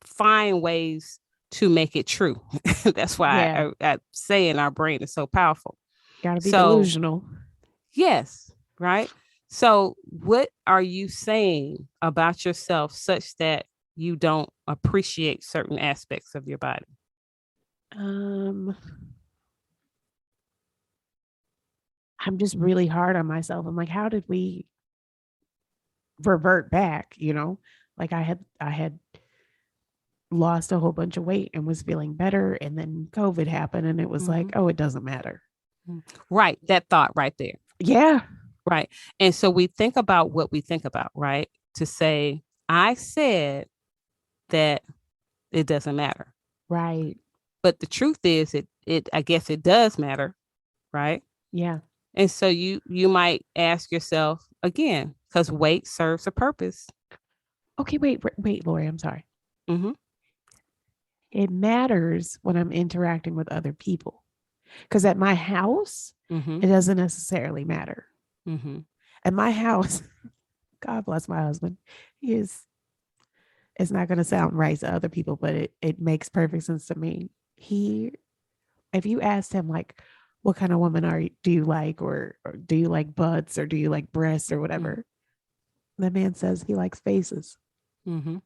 [SPEAKER 3] find ways to make it true. That's why
[SPEAKER 1] Yeah.
[SPEAKER 3] I say in our brain is so powerful.
[SPEAKER 1] Got to be
[SPEAKER 3] So,
[SPEAKER 1] delusional.
[SPEAKER 3] yes, right? So, what are you saying about yourself such that you don't appreciate certain aspects of your body?
[SPEAKER 1] Um, I'm just really hard on myself. I'm like, how did we revert back? Like I had lost a whole bunch of weight and was feeling better, and then COVID happened, and it was like,
[SPEAKER 3] Mhm.
[SPEAKER 1] oh, it doesn't matter.
[SPEAKER 3] Right. That thought right there.
[SPEAKER 1] Yeah.
[SPEAKER 3] Right. And so we think about what we think about, right? To say, I said that it doesn't matter.
[SPEAKER 1] Right.
[SPEAKER 3] But the truth is it I guess it does matter, right?
[SPEAKER 1] Yeah.
[SPEAKER 3] And so you might ask yourself again, because weight serves a purpose.
[SPEAKER 1] Okay. Wait, Lori. I'm sorry.
[SPEAKER 3] Mm-hmm.
[SPEAKER 1] It matters when I'm interacting with other people, because at my house,
[SPEAKER 3] Mm-hmm.
[SPEAKER 1] it doesn't necessarily matter.
[SPEAKER 3] Mm-hmm.
[SPEAKER 1] At my house, God bless my husband. He is, it's not going to sound right to other people, but it makes perfect sense to me. He, if you asked him, like, what kind of woman do you like, or do you like butts, or do you like breasts, or whatever, the man says he likes faces.
[SPEAKER 3] Mm-hmm.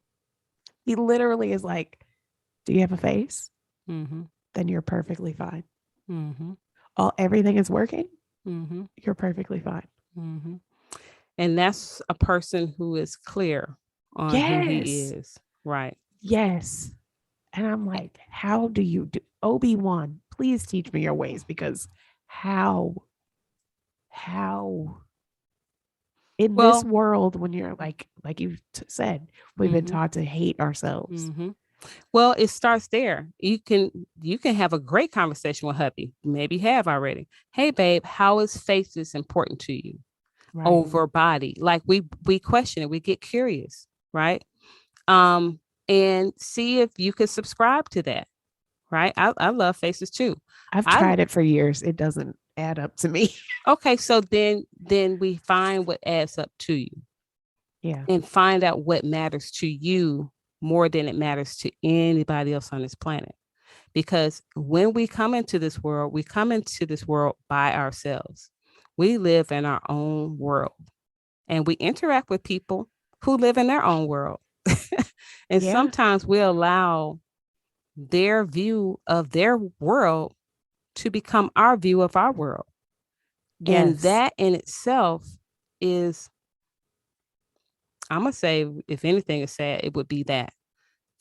[SPEAKER 1] He literally is like, do you have a face?
[SPEAKER 3] Mm-hmm.
[SPEAKER 1] Then you're perfectly fine.
[SPEAKER 3] Mm-hmm.
[SPEAKER 1] Everything is working.
[SPEAKER 3] Mm-hmm.
[SPEAKER 1] You're perfectly fine.
[SPEAKER 3] Mm-hmm. And that's a person who is clear on who he
[SPEAKER 1] Yes.
[SPEAKER 3] is. Right.
[SPEAKER 1] Yes. And I'm like, how do you do Obi-Wan? Please teach me your ways, because how in this
[SPEAKER 3] Well,
[SPEAKER 1] world, when you're like you said, we've been
[SPEAKER 3] mm-hmm.
[SPEAKER 1] taught to hate ourselves.
[SPEAKER 3] Mm-hmm. Well, it starts there. You can have a great conversation with hubby. Maybe have already. Hey, babe, how is faces important to you
[SPEAKER 1] Right.
[SPEAKER 3] over body? Like we question it. We get curious, right? Um, and see if you can subscribe to that. Right. I love faces too.
[SPEAKER 1] I've
[SPEAKER 3] I
[SPEAKER 1] tried it for years. It doesn't add up to me.
[SPEAKER 3] Okay. So then we find what adds up to you
[SPEAKER 1] Yeah.
[SPEAKER 3] and find out what matters to you more than it matters to anybody else on this planet. Because when we come into this world, we come into this world by ourselves. We live in our own world and we interact with people who live in their own world. And
[SPEAKER 1] Yeah.
[SPEAKER 3] sometimes we allow their view of their world to become our view of our world. And
[SPEAKER 1] Yes.
[SPEAKER 3] that in itself is, I'm going to say, if anything is sad, it would be that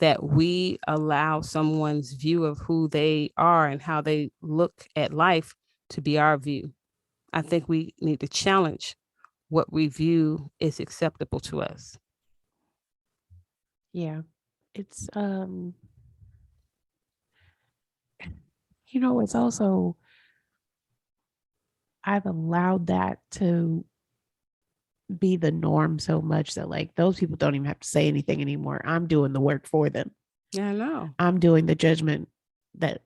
[SPEAKER 3] that we allow someone's view of who they are and how they look at life to be our view. I think we need to challenge what we view is acceptable to us.
[SPEAKER 1] Yeah. It's it's also I've allowed that to be the norm so much that like those people don't even have to say anything anymore. I'm doing the work for them.
[SPEAKER 3] Yeah, I know.
[SPEAKER 1] I'm doing the judgment that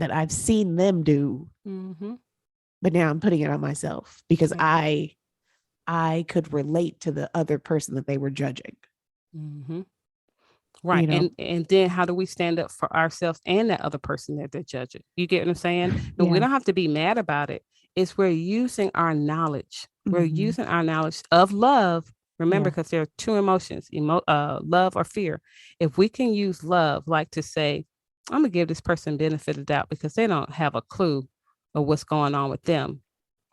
[SPEAKER 1] I've seen them do.
[SPEAKER 3] Mm-hmm.
[SPEAKER 1] But now I'm putting it on myself because
[SPEAKER 3] Mm-hmm.
[SPEAKER 1] I could relate to the other person that they were judging.
[SPEAKER 3] Mm-hmm. Right. And then how do we stand up for ourselves and that other person that they're judging? You get what I'm saying? And we don't have to be mad about it. It's we're using our knowledge. We're using our knowledge of love. Remember, because there are two emotions, love or fear. If we can use love, like to say, I'm gonna give this person benefit of doubt because they don't have a clue of what's going on with them.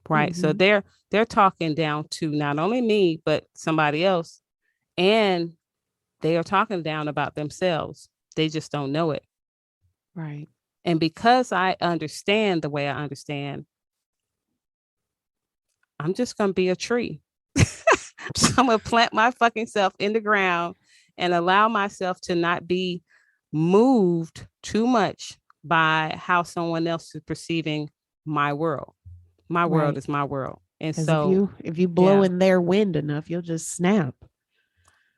[SPEAKER 3] Right. So they're talking down to not only me, but somebody else. And they are talking down about themselves. They just don't know it.
[SPEAKER 1] Right.
[SPEAKER 3] And because I understand the way I understand, I'm just going to be a tree. So I'm going to plant my fucking self in the ground and allow myself to not be moved too much by how someone else is perceiving my world. My world is my world. And so
[SPEAKER 1] if you blow in their wind enough, you'll just snap.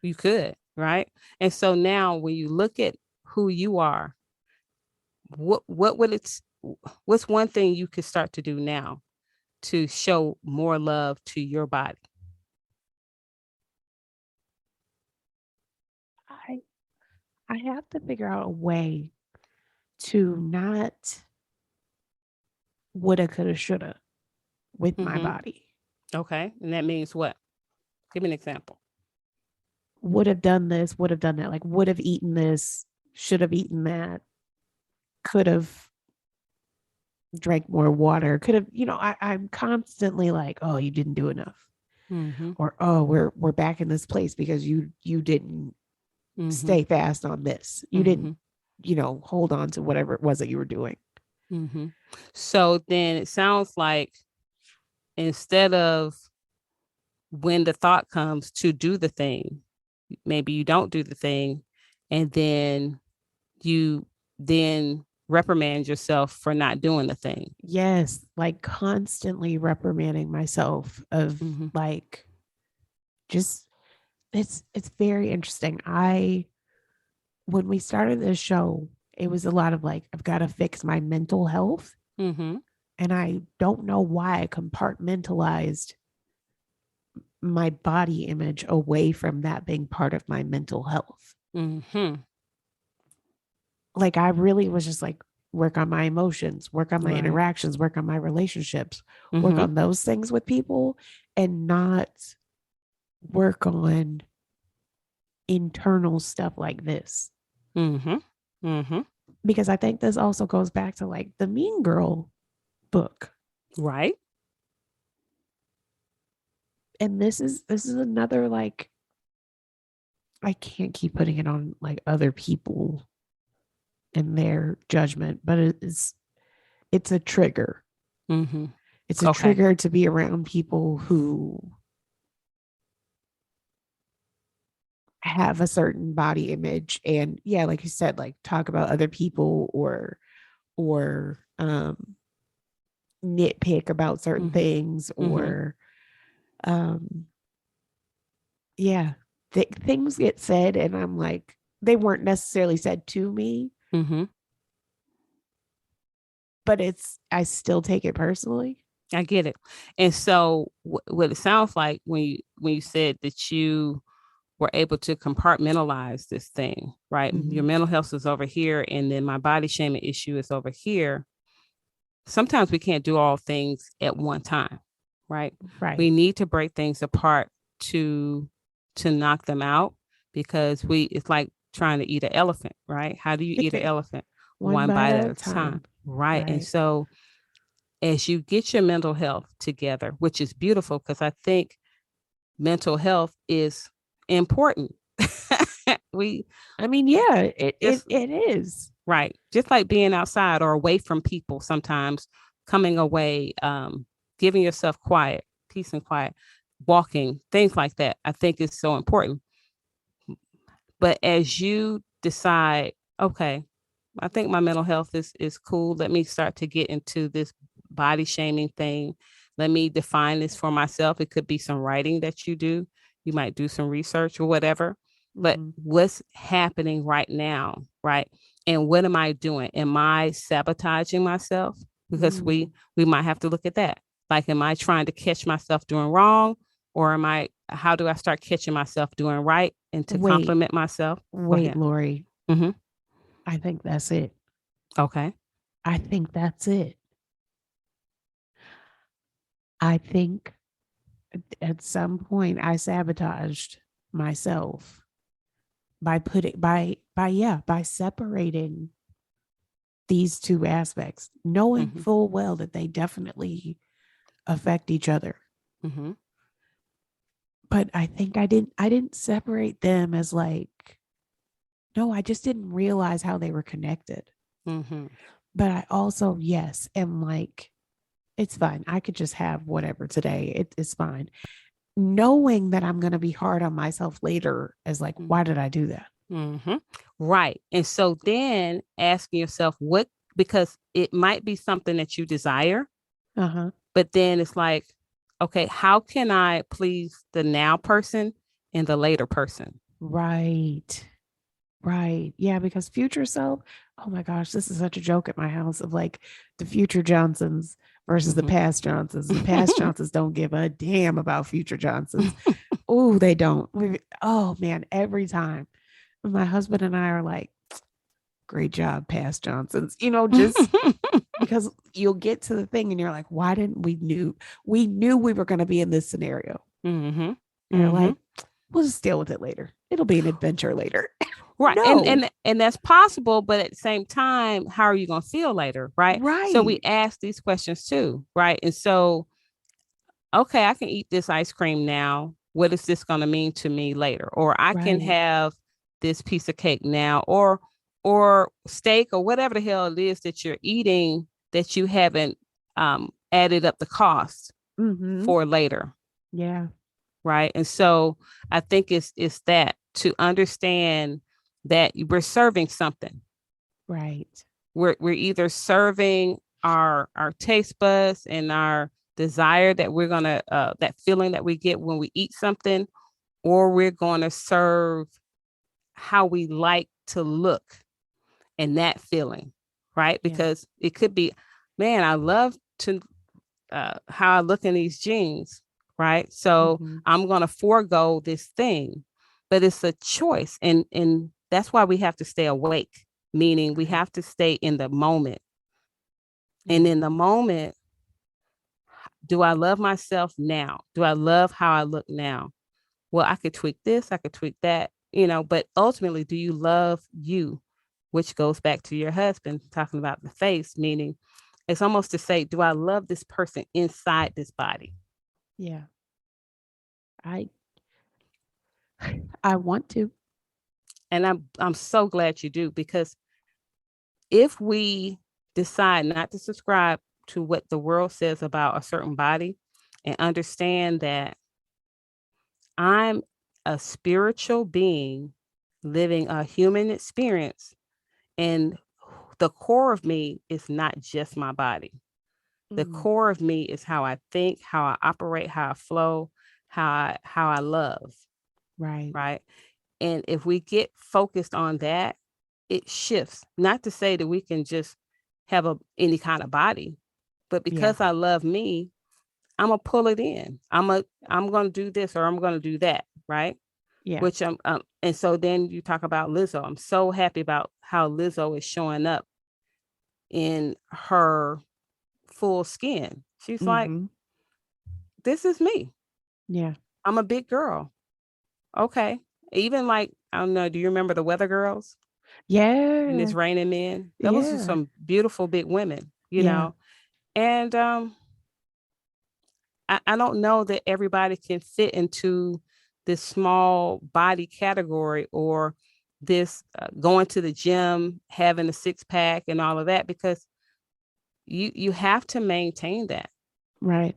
[SPEAKER 3] You could, right? And so now when you look at who you are, what's one thing you could start to do now to show more love to your body?
[SPEAKER 1] I have to figure out a way to not woulda, coulda, shoulda with my body.
[SPEAKER 3] Okay. And that means what? Give me an example.
[SPEAKER 1] Would have done this, would have done that. Like would have eaten this, should have eaten that, could have drank more water, could have, I'm constantly like, oh, you didn't do enough. Or oh, we're back in this place because you didn't stay fast on this. You didn't, hold on to whatever it was that you were doing.
[SPEAKER 3] So then it sounds like instead of when the thought comes to do the thing, maybe you don't do the thing, and then you reprimand yourself for not doing the thing.
[SPEAKER 1] Yes, like constantly reprimanding myself of like just it's very interesting. When we started this show, it was a lot of like I've got to fix my mental health. And I don't know why I compartmentalized my body image away from that being part of my mental health. Like I really was just like, work on my emotions, work on my interactions, work on my relationships, work on those things with people, and not work on internal stuff like this. Because I think this also goes back to like the Mean Girl book.
[SPEAKER 3] Right.
[SPEAKER 1] And this is another like I can't keep putting it on like other people and their judgment, but it's a trigger. It's a trigger to be around people who have a certain body image and like you said, like talk about other people or nitpick about certain things or things get said and I'm like they weren't necessarily said to me, but I still take it personally.
[SPEAKER 3] I get it. And so what it sounds like when you said that you were able to compartmentalize this thing, right? Your mental health is over here and then my body shaming issue is over here. Sometimes we can't do all things at one time, right? We need to break things apart to knock them out because it's like trying to eat an elephant, right? How do you eat an elephant? One bite at a time. Right. And so as you get your mental health together, which is beautiful because I think mental health is important.
[SPEAKER 1] I mean, yeah, it
[SPEAKER 3] just,
[SPEAKER 1] it is.
[SPEAKER 3] right. Just like being outside or away from people sometimes, coming away, giving yourself quiet, peace and quiet, walking, things like that. I think is so important. But as you decide, okay, I think my mental health is cool. Let me start to get into this body shaming thing. Let me define this for myself. It could be some writing that you do. You might do some research or whatever. But what's happening right now, right? And what am I doing? Am I sabotaging myself? Because we might have to look at that. Like, am I trying to catch myself doing wrong? Or how do I start catching myself doing right and to compliment myself?
[SPEAKER 1] Wait, Lori.
[SPEAKER 3] Mm-hmm.
[SPEAKER 1] I think that's it.
[SPEAKER 3] Okay.
[SPEAKER 1] I think that's it. I think at some point I sabotaged myself by separating these two aspects, knowing full well that they definitely affect each other.
[SPEAKER 3] Mm-hmm.
[SPEAKER 1] But I think I didn't separate them as like, no, I just didn't realize how they were connected.
[SPEAKER 3] Mm-hmm.
[SPEAKER 1] But I also, yes, am like, it's fine. I could just have whatever today. It's fine. Knowing that I'm going to be hard on myself later is like, why did I do that?
[SPEAKER 3] Mm-hmm. Right. And so then asking yourself because it might be something that you desire, but then it's like, okay, how can I please the now person and the later person?
[SPEAKER 1] Right. Right. Yeah, because future self, oh my gosh, this is such a joke at my house of like the future Johnsons versus the past Johnsons. The past Johnsons don't give a damn about future Johnsons. Oh, they don't. Oh man, every time my husband and I are like, great job, past Johnsons, just because you'll get to the thing and you're like, why didn't we knew we were going to be in this scenario. And you're like, we'll just deal with it later. It'll be an adventure later.
[SPEAKER 3] Right.
[SPEAKER 1] No.
[SPEAKER 3] And that's possible, but at the same time, how are you going to feel later? Right.
[SPEAKER 1] Right.
[SPEAKER 3] So we ask these questions too. Right. And so, okay, I can eat this ice cream now. What is this going to mean to me later? Or I can have this piece of cake now, or steak, or whatever the hell it is that you're eating that you haven't added up the cost for later.
[SPEAKER 1] Yeah.
[SPEAKER 3] Right. And so I think it's that, to understand that we're serving something.
[SPEAKER 1] Right.
[SPEAKER 3] We're either serving our taste buds and our desire that we're gonna that feeling that we get when we eat something, or we're gonna serve how we like to look and that feeling, right? Because it could be, man, I love to how I look in these jeans, right? So I'm gonna forego this thing, but it's a choice, and that's why we have to stay awake. Meaning, we have to stay in the moment, and in the moment, do I love myself now? Do I love how I look now? Well, I could tweak this, I could tweak that, but ultimately, do you love you? Which goes back to your husband talking about the face, meaning it's almost to say, do I love this person inside this body?
[SPEAKER 1] Yeah. I want to.
[SPEAKER 3] And I'm so glad you do, because if we decide not to subscribe to what the world says about a certain body and understand that I'm a spiritual being living a human experience, and the core of me is not just my body. The core of me is how I think, how I operate, how I flow, how I love.
[SPEAKER 1] Right.
[SPEAKER 3] Right. And if we get focused on that, it shifts. Not to say that we can just have any kind of body, but because I love me, I'm gonna pull it in. I'm gonna do this, or I'm gonna do that, right?
[SPEAKER 1] Yeah.
[SPEAKER 3] Which and so then you talk about Lizzo. I'm so happy about how Lizzo is showing up in her full skin. She's like, this is me.
[SPEAKER 1] Yeah.
[SPEAKER 3] I'm a big girl. Okay. Even like, I don't know, do you remember the Weather Girls?
[SPEAKER 1] Yeah.
[SPEAKER 3] And It's Raining Men. Those are some beautiful big women, know. And I don't know that everybody can fit into this small body category, or this going to the gym, having a 6-pack and all of that, because you have to maintain that.
[SPEAKER 1] Right.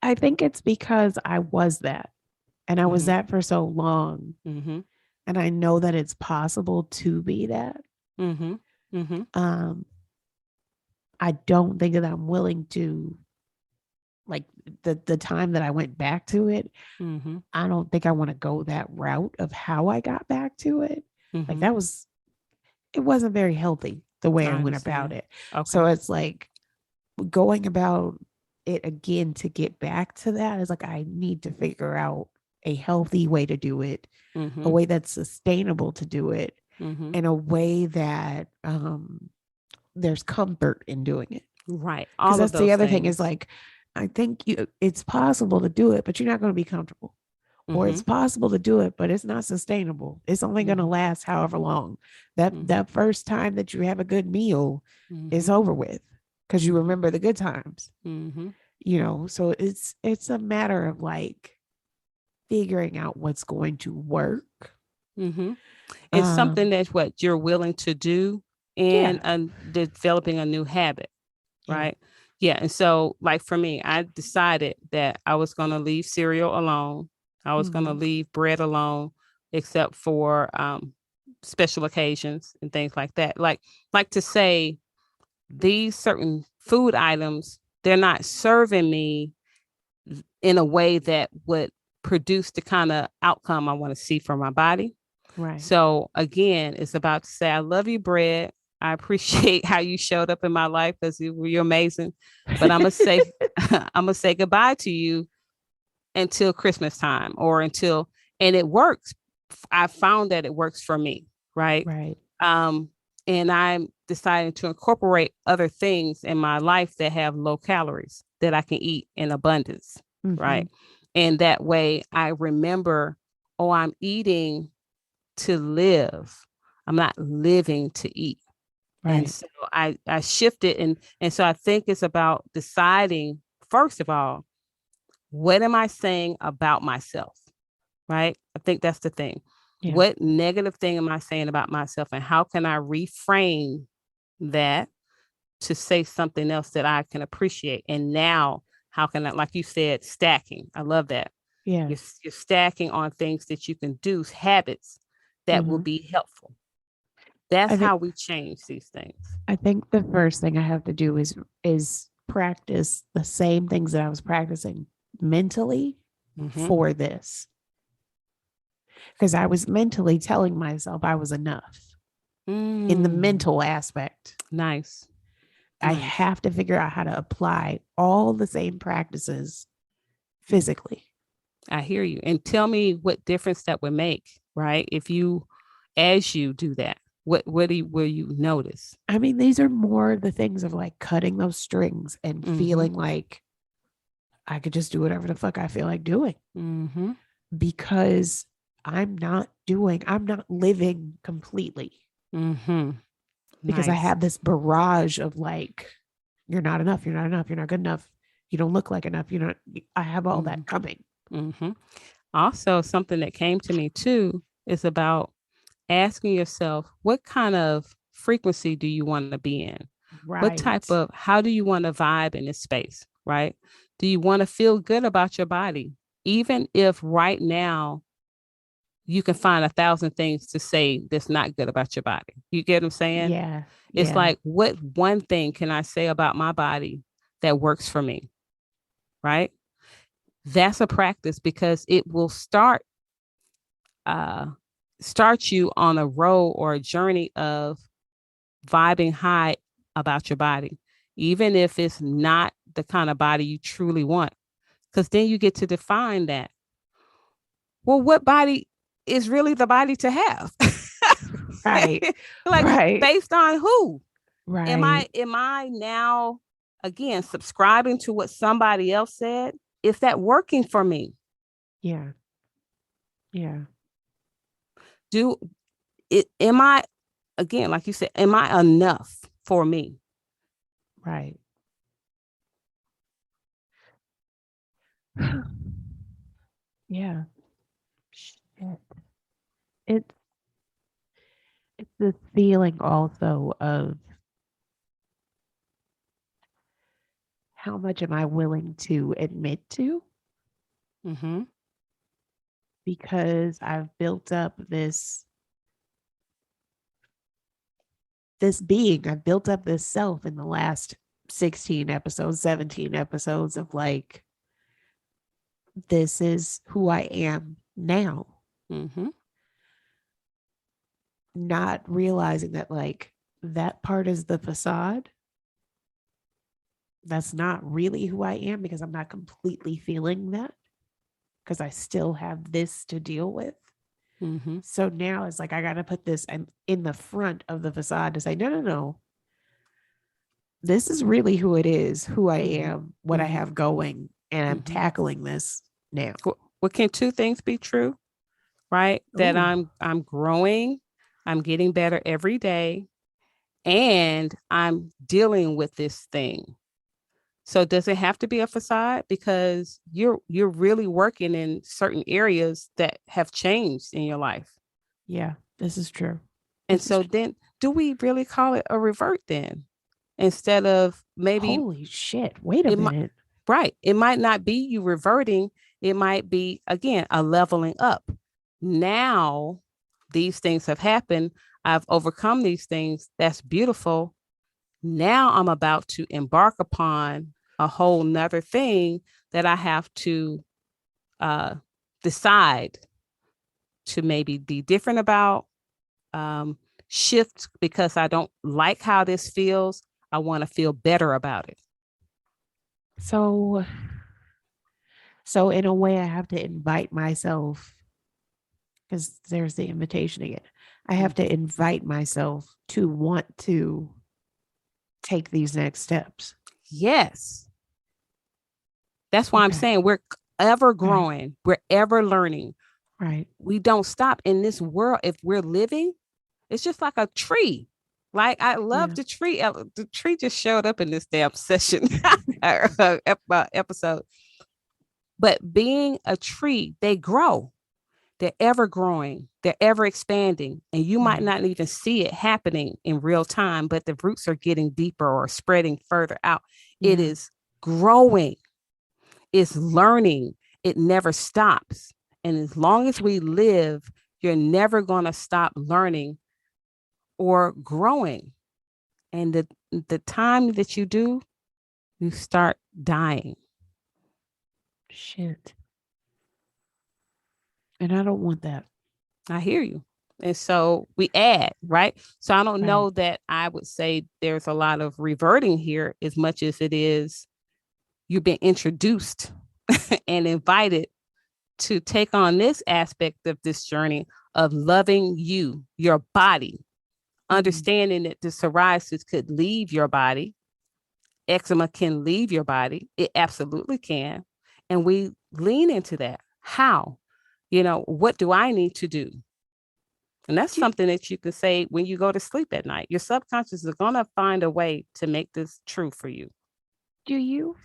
[SPEAKER 1] I think it's because I was that, and I was
[SPEAKER 3] Mm-hmm.
[SPEAKER 1] that for so long.
[SPEAKER 3] Mm-hmm.
[SPEAKER 1] And I know that it's possible to be that.
[SPEAKER 3] Mm-hmm. Mm-hmm.
[SPEAKER 1] I don't think that I'm willing to, like, the time that I went back to it.
[SPEAKER 3] Mm-hmm.
[SPEAKER 1] I don't think I want to go that route of how I got back to it. Like,
[SPEAKER 3] Mm-hmm.
[SPEAKER 1] it wasn't very healthy the way
[SPEAKER 3] I
[SPEAKER 1] I went about
[SPEAKER 3] understand.
[SPEAKER 1] it.
[SPEAKER 3] Okay.
[SPEAKER 1] So it's like going about it again to get back to that is like, I need to figure out a healthy way to do it, a
[SPEAKER 3] Mm-hmm.
[SPEAKER 1] way that's sustainable to do it,
[SPEAKER 3] Mm-hmm.
[SPEAKER 1] in a way that there's comfort in doing it.
[SPEAKER 3] Right.
[SPEAKER 1] Because
[SPEAKER 3] All of
[SPEAKER 1] that's the
[SPEAKER 3] those
[SPEAKER 1] other thing is
[SPEAKER 3] things.
[SPEAKER 1] like, I think it's possible to do it, but you're not going to be comfortable. Or
[SPEAKER 3] Mm-hmm.
[SPEAKER 1] it's possible to do it, but it's not sustainable. It's only going to
[SPEAKER 3] Mm-hmm.
[SPEAKER 1] last however long. That first time that you have a good meal is
[SPEAKER 3] Mm-hmm.
[SPEAKER 1] over with, because you
[SPEAKER 3] Mm-hmm.
[SPEAKER 1] remember the good times.
[SPEAKER 3] Mm-hmm.
[SPEAKER 1] So it's a matter of like figuring out what's going to work.
[SPEAKER 3] Mm-hmm. It's something
[SPEAKER 1] Um,
[SPEAKER 3] that's what you're willing to do
[SPEAKER 1] yeah,
[SPEAKER 3] in developing a new habit,
[SPEAKER 1] yeah,
[SPEAKER 3] right? Yeah. And so, like for me, I decided that I was going to leave cereal alone. I was going to
[SPEAKER 1] mm-hmm.
[SPEAKER 3] leave bread alone, except for special occasions and things like that. Like to say these certain food items, they're not serving me in a way that would produce the kind of outcome I want to see for my body.
[SPEAKER 1] Right,
[SPEAKER 3] So again, it's about to say, I love you, bread. I appreciate how you showed up in my life because you're amazing. But I'm gonna say, I'm gonna say goodbye to you until Christmas time or until, and it works. I found that it works for me, right?
[SPEAKER 1] right,
[SPEAKER 3] Um, and I'm deciding to incorporate other things in my life that have low calories that I can eat in abundance,
[SPEAKER 1] mm-hmm.
[SPEAKER 3] right? And that way I remember, oh, I'm eating to live. I'm not living to eat. And
[SPEAKER 1] Right,
[SPEAKER 3] so I shifted and so I think it's about deciding, first of all, what am I saying about myself? Right? I think that's the thing.
[SPEAKER 1] yeah,
[SPEAKER 3] What negative thing am I saying about myself and how can I reframe that to say something else that I can appreciate? And now how can I, like you said, stacking. I love that.
[SPEAKER 1] yeah.
[SPEAKER 3] You're stacking on things that you can do, habits that will
[SPEAKER 1] Mm-hmm.
[SPEAKER 3] be helpful. That's
[SPEAKER 1] I think
[SPEAKER 3] how we change these things.
[SPEAKER 1] I think the first thing I have to do is practice the same things that I was practicing mentally
[SPEAKER 3] Mm-hmm.
[SPEAKER 1] for this, because I was mentally telling myself I was enough in the
[SPEAKER 3] Mm,
[SPEAKER 1] mental aspect.
[SPEAKER 3] nice.
[SPEAKER 1] I
[SPEAKER 3] Nice.
[SPEAKER 1] have to figure out how to apply all the same practices physically.
[SPEAKER 3] I hear you. And tell me what difference that would make, right? If you, as you do that, will you notice?
[SPEAKER 1] I mean, these are more the things of like cutting those strings and
[SPEAKER 3] Mm-hmm.
[SPEAKER 1] feeling like I could just do whatever the fuck I feel like doing,
[SPEAKER 3] Mm-hmm.
[SPEAKER 1] because I'm not living completely,
[SPEAKER 3] Mm-hmm.
[SPEAKER 1] because I
[SPEAKER 3] Nice.
[SPEAKER 1] have this barrage of like, you're not enough, you're not enough, you're not good enough, you don't look like enough, you're not, I have all
[SPEAKER 3] Mm-hmm.
[SPEAKER 1] that coming.
[SPEAKER 3] Mm-hmm. Also, something that came to me too is about asking yourself, what kind of frequency do you want to be in? What type
[SPEAKER 1] Right.
[SPEAKER 3] of, how do you want to vibe in this space, right? Do you want to feel good about your body? Even if right now you can find 1,000 things to say that's not good about your body. You get what I'm saying?
[SPEAKER 1] Yeah.
[SPEAKER 3] It's
[SPEAKER 1] Yeah.
[SPEAKER 3] like, what one thing can I say about my body that works for me, right? That's a practice because it will uh, start you on a road or a journey of vibing high about your body, even if it's not the kind of body you truly want. Because then you get to define that. Well, what body is really the body to have?
[SPEAKER 1] Right.
[SPEAKER 3] Like
[SPEAKER 1] Right.
[SPEAKER 3] based on who?
[SPEAKER 1] Right.
[SPEAKER 3] Am I now again subscribing to what somebody else said? Is that working for me?
[SPEAKER 1] Yeah. Yeah.
[SPEAKER 3] Do it am I again, like you said, am I enough for me?
[SPEAKER 1] Right. Yeah. Shit. It the feeling also of how much am I willing to admit to?
[SPEAKER 3] Mm-hmm.
[SPEAKER 1] Because I've built up this being, I've built up this self in the last 16 episodes, 17 episodes of like, this is who I am now.
[SPEAKER 3] Mm-hmm.
[SPEAKER 1] Not realizing that like that part is the facade. That's not really who I am because I'm not completely feeling that because I still have this to deal with.
[SPEAKER 3] Mm-hmm.
[SPEAKER 1] So now it's like I got to put this in the front of the facade to say, no, no, no. This is really who it is, who I am, what I have going, and I'm tackling this now.
[SPEAKER 3] Well, can two things be true? Right? That
[SPEAKER 1] Ooh.
[SPEAKER 3] I'm growing, I'm getting better every day, and I'm dealing with this thing. So does it have to be a facade? Because you're really working in certain areas that have changed in your life.
[SPEAKER 1] Yeah, this is true.
[SPEAKER 3] And
[SPEAKER 1] This is
[SPEAKER 3] so then do we really call it a revert then? Instead of maybe
[SPEAKER 1] holy shit. Wait a
[SPEAKER 3] it might
[SPEAKER 1] minute.
[SPEAKER 3] right. It might not be you reverting. It might be again a leveling up. Now these things have happened. I've overcome these things. That's beautiful. Now I'm about to embark upon a whole nother thing that I have to uh, decide to maybe be different about, shift because I don't like how this feels. I want to feel better about it.
[SPEAKER 1] So, so in a way, I have to invite myself because there's the invitation again. I have to invite myself to want to take these next steps.
[SPEAKER 3] Yes. That's why I'm
[SPEAKER 1] Okay.
[SPEAKER 3] saying we're ever
[SPEAKER 1] Right.
[SPEAKER 3] growing, we're ever learning.
[SPEAKER 1] Right.
[SPEAKER 3] We don't stop in this world. If we're living, it's just like a tree. Like I love
[SPEAKER 1] Yeah.
[SPEAKER 3] the tree. The tree just showed up in this damn session episode. But being a tree, they grow. They're ever growing. They're ever expanding. And you might not even see it happening in real time, but the roots are getting deeper or spreading further out.
[SPEAKER 1] Yeah.
[SPEAKER 3] It is growing. It's learning. It never stops. And as long as we live, you're never going to stop learning or growing. And the time that you do, you start dying.
[SPEAKER 1] Shit. And I don't want that.
[SPEAKER 3] I hear you. And so we add, right? So I don't
[SPEAKER 1] Right.
[SPEAKER 3] know that I would say there's a lot of reverting here as much as it is you've been introduced and invited to take on this aspect of this journey of loving you, your body, understanding that the psoriasis could leave your body. Eczema can leave your body. It absolutely can. And we lean into that. How? What do I need to do? And that's something that you can say when you go to sleep at night. Your subconscious is going to find a way to make this true for you.
[SPEAKER 1] Do you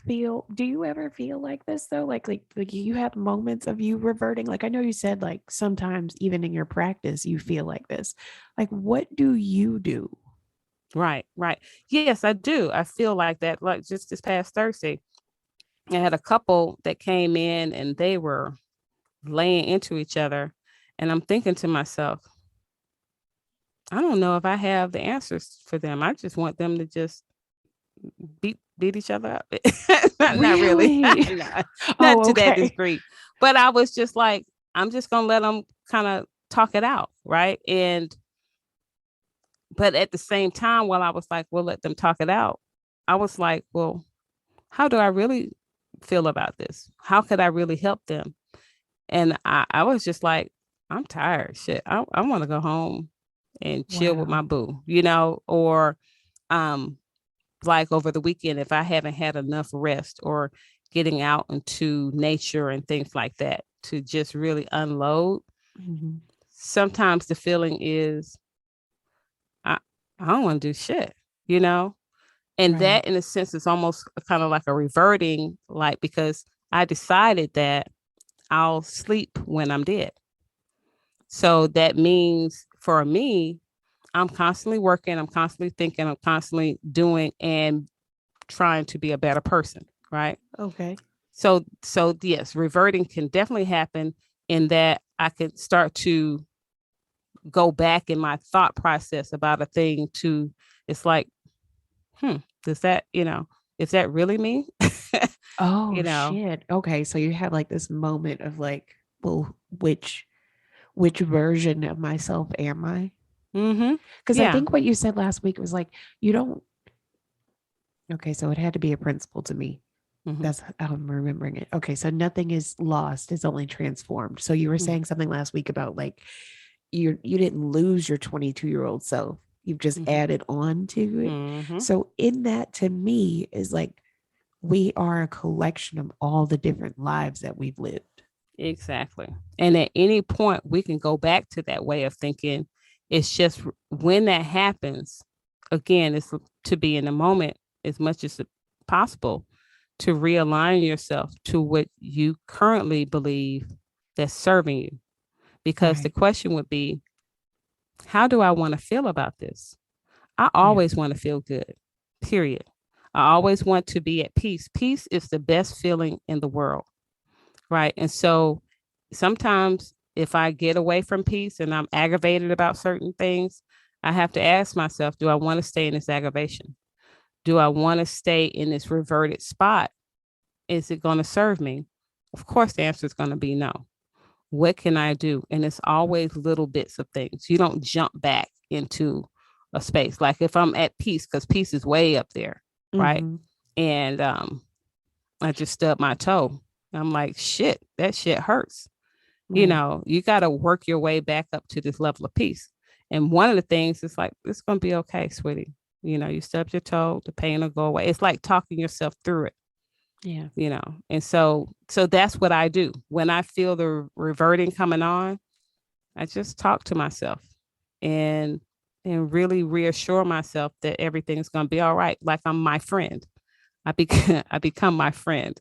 [SPEAKER 1] ever feel like this though? Like you have moments of you reverting? Like I know you said like sometimes even in your practice you feel like this. Like what do you do?
[SPEAKER 3] Right, right. Yes, I do. I feel like that. Like just this past Thursday, I had a couple that came in and they were laying into each other. And I'm thinking to myself, I don't know if I have the answers for them. I just want them to just beat each other up. Not really.
[SPEAKER 1] Really?
[SPEAKER 3] Not
[SPEAKER 1] Oh,
[SPEAKER 3] to that
[SPEAKER 1] okay.
[SPEAKER 3] degree. But I was just like, I'm just gonna let them kind of talk it out, right? But at the same time, while I was like, we'll let them talk it out, I was like, well, how do I really feel about this? How could I really help them? And I was just like, I'm tired. Shit. I want to go home and chill with my
[SPEAKER 1] Wow.
[SPEAKER 3] boo, or like over the weekend, if I haven't had enough rest or getting out into nature and things like that to just really unload.
[SPEAKER 1] Mm-hmm.
[SPEAKER 3] Sometimes the feeling is I, I don't want to do shit, you know? And
[SPEAKER 1] Right.
[SPEAKER 3] that in a sense is almost kind of like a reverting, like because I decided that I'll sleep when I'm dead. So that means for me, I'm constantly working, I'm constantly thinking, I'm constantly doing and trying to be a better person, right?
[SPEAKER 1] Okay.
[SPEAKER 3] So yes, reverting can definitely happen in that I could start to go back in my thought process about a thing to, it's like, does that, is that really me?
[SPEAKER 1] Oh
[SPEAKER 3] you know,
[SPEAKER 1] shit. Okay, so you have like this moment of like, well, which version of myself am I?
[SPEAKER 3] mm-hmm.
[SPEAKER 1] Because I
[SPEAKER 3] Yeah.
[SPEAKER 1] think what you said last week was like, you don't. Okay, so it had to be a principle to me.
[SPEAKER 3] Mm-hmm.
[SPEAKER 1] That's how I'm remembering it. Okay, so nothing is lost; it's only transformed. So you were saying something last week about like you didn't lose your 22-year-old self; you've just
[SPEAKER 3] Mm-hmm.
[SPEAKER 1] added on to it.
[SPEAKER 3] Mm-hmm.
[SPEAKER 1] So in that, to me, is like we are a collection of all the different lives that we've lived.
[SPEAKER 3] Exactly. And at any point, we can go back to that way of thinking. It's just when that happens, again, it's to be in the moment as much as possible to realign yourself to what you currently believe that's serving you. Because the
[SPEAKER 1] Right.
[SPEAKER 3] question would be, how do I want to feel about this? I
[SPEAKER 1] Yeah.
[SPEAKER 3] always want to feel good, period. I always want to be at peace. Peace is the best feeling in the world, right? And so sometimes if I get away from peace and I'm aggravated about certain things, I have to ask myself, do I want to stay in this aggravation? Do I want to stay in this reverted spot? Is it going to serve me? Of course, the answer is going to be no. What can I do? And it's always little bits of things. You don't jump back into a space. Like if I'm at peace, because peace is way up there, right?
[SPEAKER 1] Mm-hmm.
[SPEAKER 3] And I just stubbed my toe. I'm like, shit, that shit hurts.
[SPEAKER 1] Right.
[SPEAKER 3] You got to work your way back up to this level of peace. And one of the things is like, it's going to be okay, sweetie. You stubbed your toe, the pain will go away. It's like talking yourself through it,
[SPEAKER 1] Yeah.
[SPEAKER 3] And so that's what I do. When I feel the reverting coming on, I just talk to myself and really reassure myself that everything's going to be all right. Like I'm my friend. I become my friend.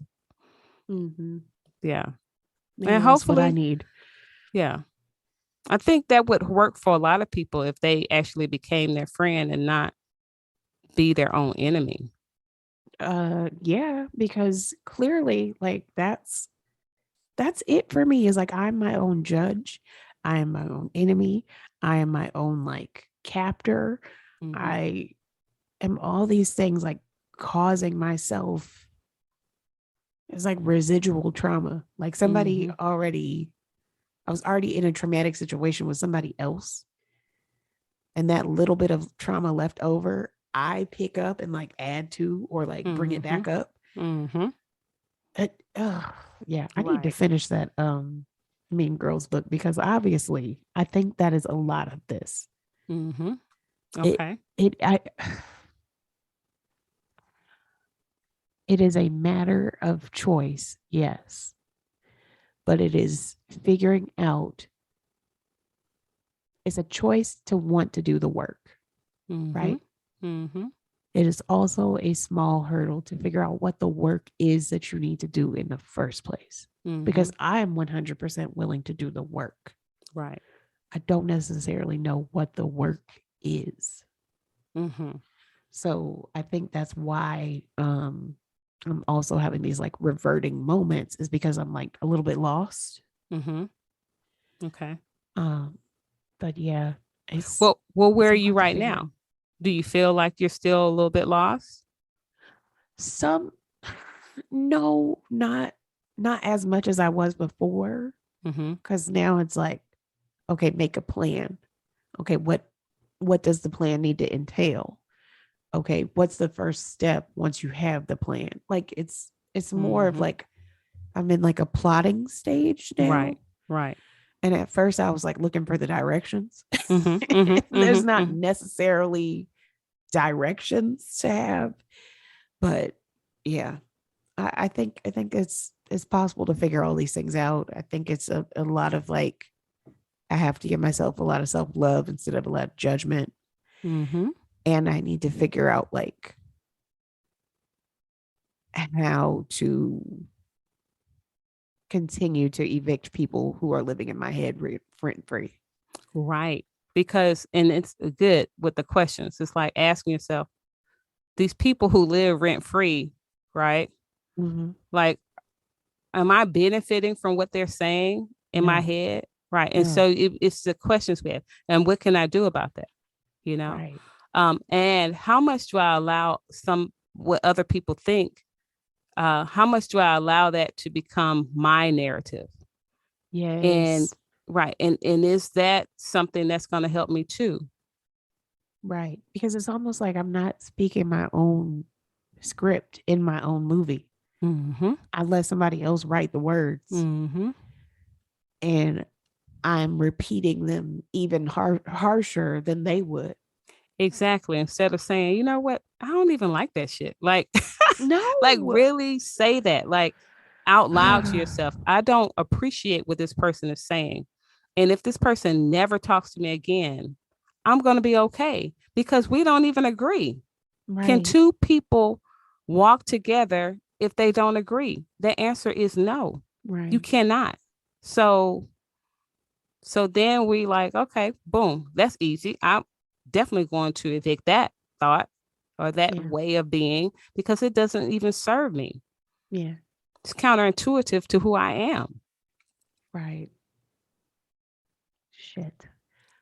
[SPEAKER 1] Mm-hmm.
[SPEAKER 3] Yeah. And
[SPEAKER 1] Maybe that's what I
[SPEAKER 3] hopefully,
[SPEAKER 1] need.
[SPEAKER 3] yeah. I think that would work for a lot of people if they actually became their friend and not be their own enemy.
[SPEAKER 1] Yeah, because clearly, like that's it for me. Is like I'm my own judge. I am my own enemy. I am my own like captor.
[SPEAKER 3] Mm-hmm.
[SPEAKER 1] I am all these things like causing myself. It's like residual trauma. Like somebody
[SPEAKER 3] Mm-hmm.
[SPEAKER 1] already, I was already in a traumatic situation with somebody else, and that little bit of trauma left over, I pick up and like add to or like bring it
[SPEAKER 3] Mm-hmm.
[SPEAKER 1] back up.
[SPEAKER 3] Mm-hmm.
[SPEAKER 1] Yeah, I need to
[SPEAKER 3] Right.
[SPEAKER 1] finish that Mean Girls book because obviously I think that is a lot of this.
[SPEAKER 3] Mm-hmm.
[SPEAKER 1] It
[SPEAKER 3] Okay.
[SPEAKER 1] it I it is a matter of choice, yes, but it is figuring out it's a choice to want to do the work,
[SPEAKER 3] Mm-hmm.
[SPEAKER 1] right?
[SPEAKER 3] Mm-hmm.
[SPEAKER 1] It is also a small hurdle to figure out what the work is that you need to do in the first place.
[SPEAKER 3] Mm-hmm.
[SPEAKER 1] Because I am 100% willing to do the work.
[SPEAKER 3] Right.
[SPEAKER 1] I don't necessarily know what the work is.
[SPEAKER 3] Mm-hmm.
[SPEAKER 1] So I think that's why I'm also having these like reverting moments is because I'm like a little bit lost.
[SPEAKER 3] Mm-hmm. Okay.
[SPEAKER 1] Um, but yeah,
[SPEAKER 3] Well, where
[SPEAKER 1] it's
[SPEAKER 3] are
[SPEAKER 1] a
[SPEAKER 3] you
[SPEAKER 1] lot to
[SPEAKER 3] right
[SPEAKER 1] figure out.
[SPEAKER 3] now? Do you feel like you're still a little bit lost?
[SPEAKER 1] Some no, not as much as I was before.
[SPEAKER 3] Mm-hmm.
[SPEAKER 1] Cause now it's like, okay, make a plan. Okay, what does the plan need to entail? Okay, what's the first step once you have the plan? Like it's more of
[SPEAKER 3] Mm-hmm.
[SPEAKER 1] like I'm in like a plotting stage now.
[SPEAKER 3] Right. Right.
[SPEAKER 1] And at first I was like looking for the directions.
[SPEAKER 3] Mm-hmm. Mm-hmm.
[SPEAKER 1] There's
[SPEAKER 3] Mm-hmm.
[SPEAKER 1] not
[SPEAKER 3] Mm-hmm.
[SPEAKER 1] necessarily directions to have, but yeah, I think it's possible to figure all these things out. I think it's a lot of like I have to give myself a lot of self love instead of a lot of judgment.
[SPEAKER 3] Mm-hmm.
[SPEAKER 1] And I need to figure out like how to continue to evict people who are living in my head rent free.
[SPEAKER 3] Right. because, and it's good with the questions. It's like asking yourself, these people who live rent free, right?
[SPEAKER 1] Mm-hmm.
[SPEAKER 3] Like, am I benefiting from what they're saying in my head? Right. And so it's the questions we have. And what can I do about that? You know?
[SPEAKER 1] Right.
[SPEAKER 3] And how much do I allow what other people think? How much do I allow that to become my narrative?
[SPEAKER 1] Yes.
[SPEAKER 3] And right. And is that something that's going to help me too?
[SPEAKER 1] Right. Because it's almost like I'm not speaking my own script in my own movie.
[SPEAKER 3] Mm-hmm.
[SPEAKER 1] I let somebody else write the words.
[SPEAKER 3] Mm-hmm.
[SPEAKER 1] And I'm repeating them even harsher than they would.
[SPEAKER 3] Exactly. Instead of saying, you know what, I don't even like that shit. Like,
[SPEAKER 1] no,
[SPEAKER 3] like really say that, like out loud to yourself. I don't appreciate what this person is saying. And if this person never talks to me again, I'm going to be okay because we don't even agree. Right. Can two people walk together if they don't agree? The answer is no. Right. You cannot. So then we like, okay, boom, that's easy. I'm definitely going to evict that thought or that way of being because it doesn't even serve me. Yeah. It's counterintuitive to who I am. Right. Shit.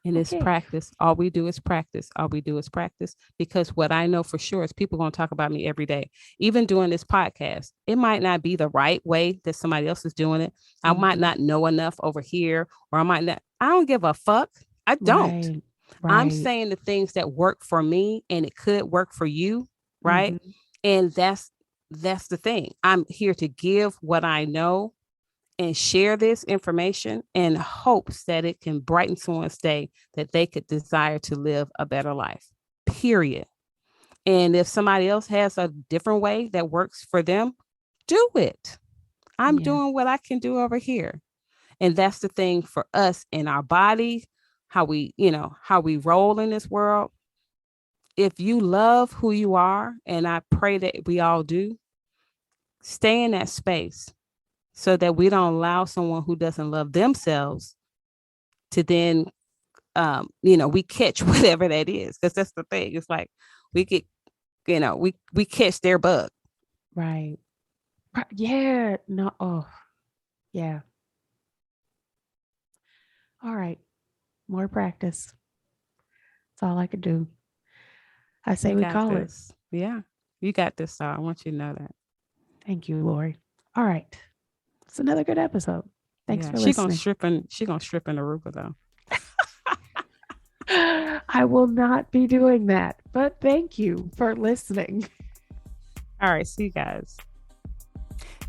[SPEAKER 3] And it's practice. All we do is practice. All we do is practice. Because what I know for sure is people are going to talk about me every day. Even doing this podcast, it might not be the right way that somebody else is doing it. I might not know enough over here, or I might not. I don't give a fuck. I don't. Right. I'm saying the things that work for me, and it could work for you, right? Mm-hmm. And that's the thing. I'm here to give what I know and share this information in hopes that it can brighten someone's day, that they could desire to live a better life, period. And if somebody else has a different way that works for them, do it. I'm doing what I can do over here. And that's the thing for us in our body, how we roll in this world. If you love who you are, and I pray that we all do, stay in that space. So that we don't allow someone who doesn't love themselves to then, we catch whatever that is. Because that's the thing. It's like we get, we catch their bug. Right. Yeah. No. Oh, yeah. All right. More practice. That's all I could do. I say we call it. Yeah. You got this, so I want you to know that. Thank you, Lori. All right. It's another good episode. Thanks for listening. She's gonna strip in Aruba though. I will not be doing that, but thank you for listening. All right, see you guys.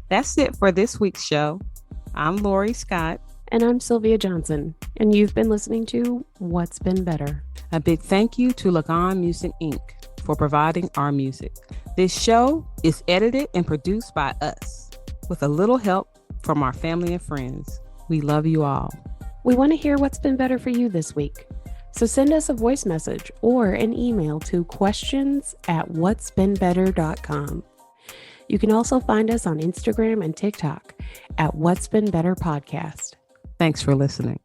[SPEAKER 3] That's it for this week's show. I'm Lori Scott. And I'm Sylvia Johnson. And you've been listening to What's Been Better. A big thank you to Lagan Music Inc. for providing our music. This show is edited and produced by us with a little help from our family and friends. We love you all. We want to hear what's been better for you this week. So send us a voice message or an email to questions@whatsbeenbetter.com. You can also find us on Instagram and TikTok at What's Been Better Podcast. Thanks for listening.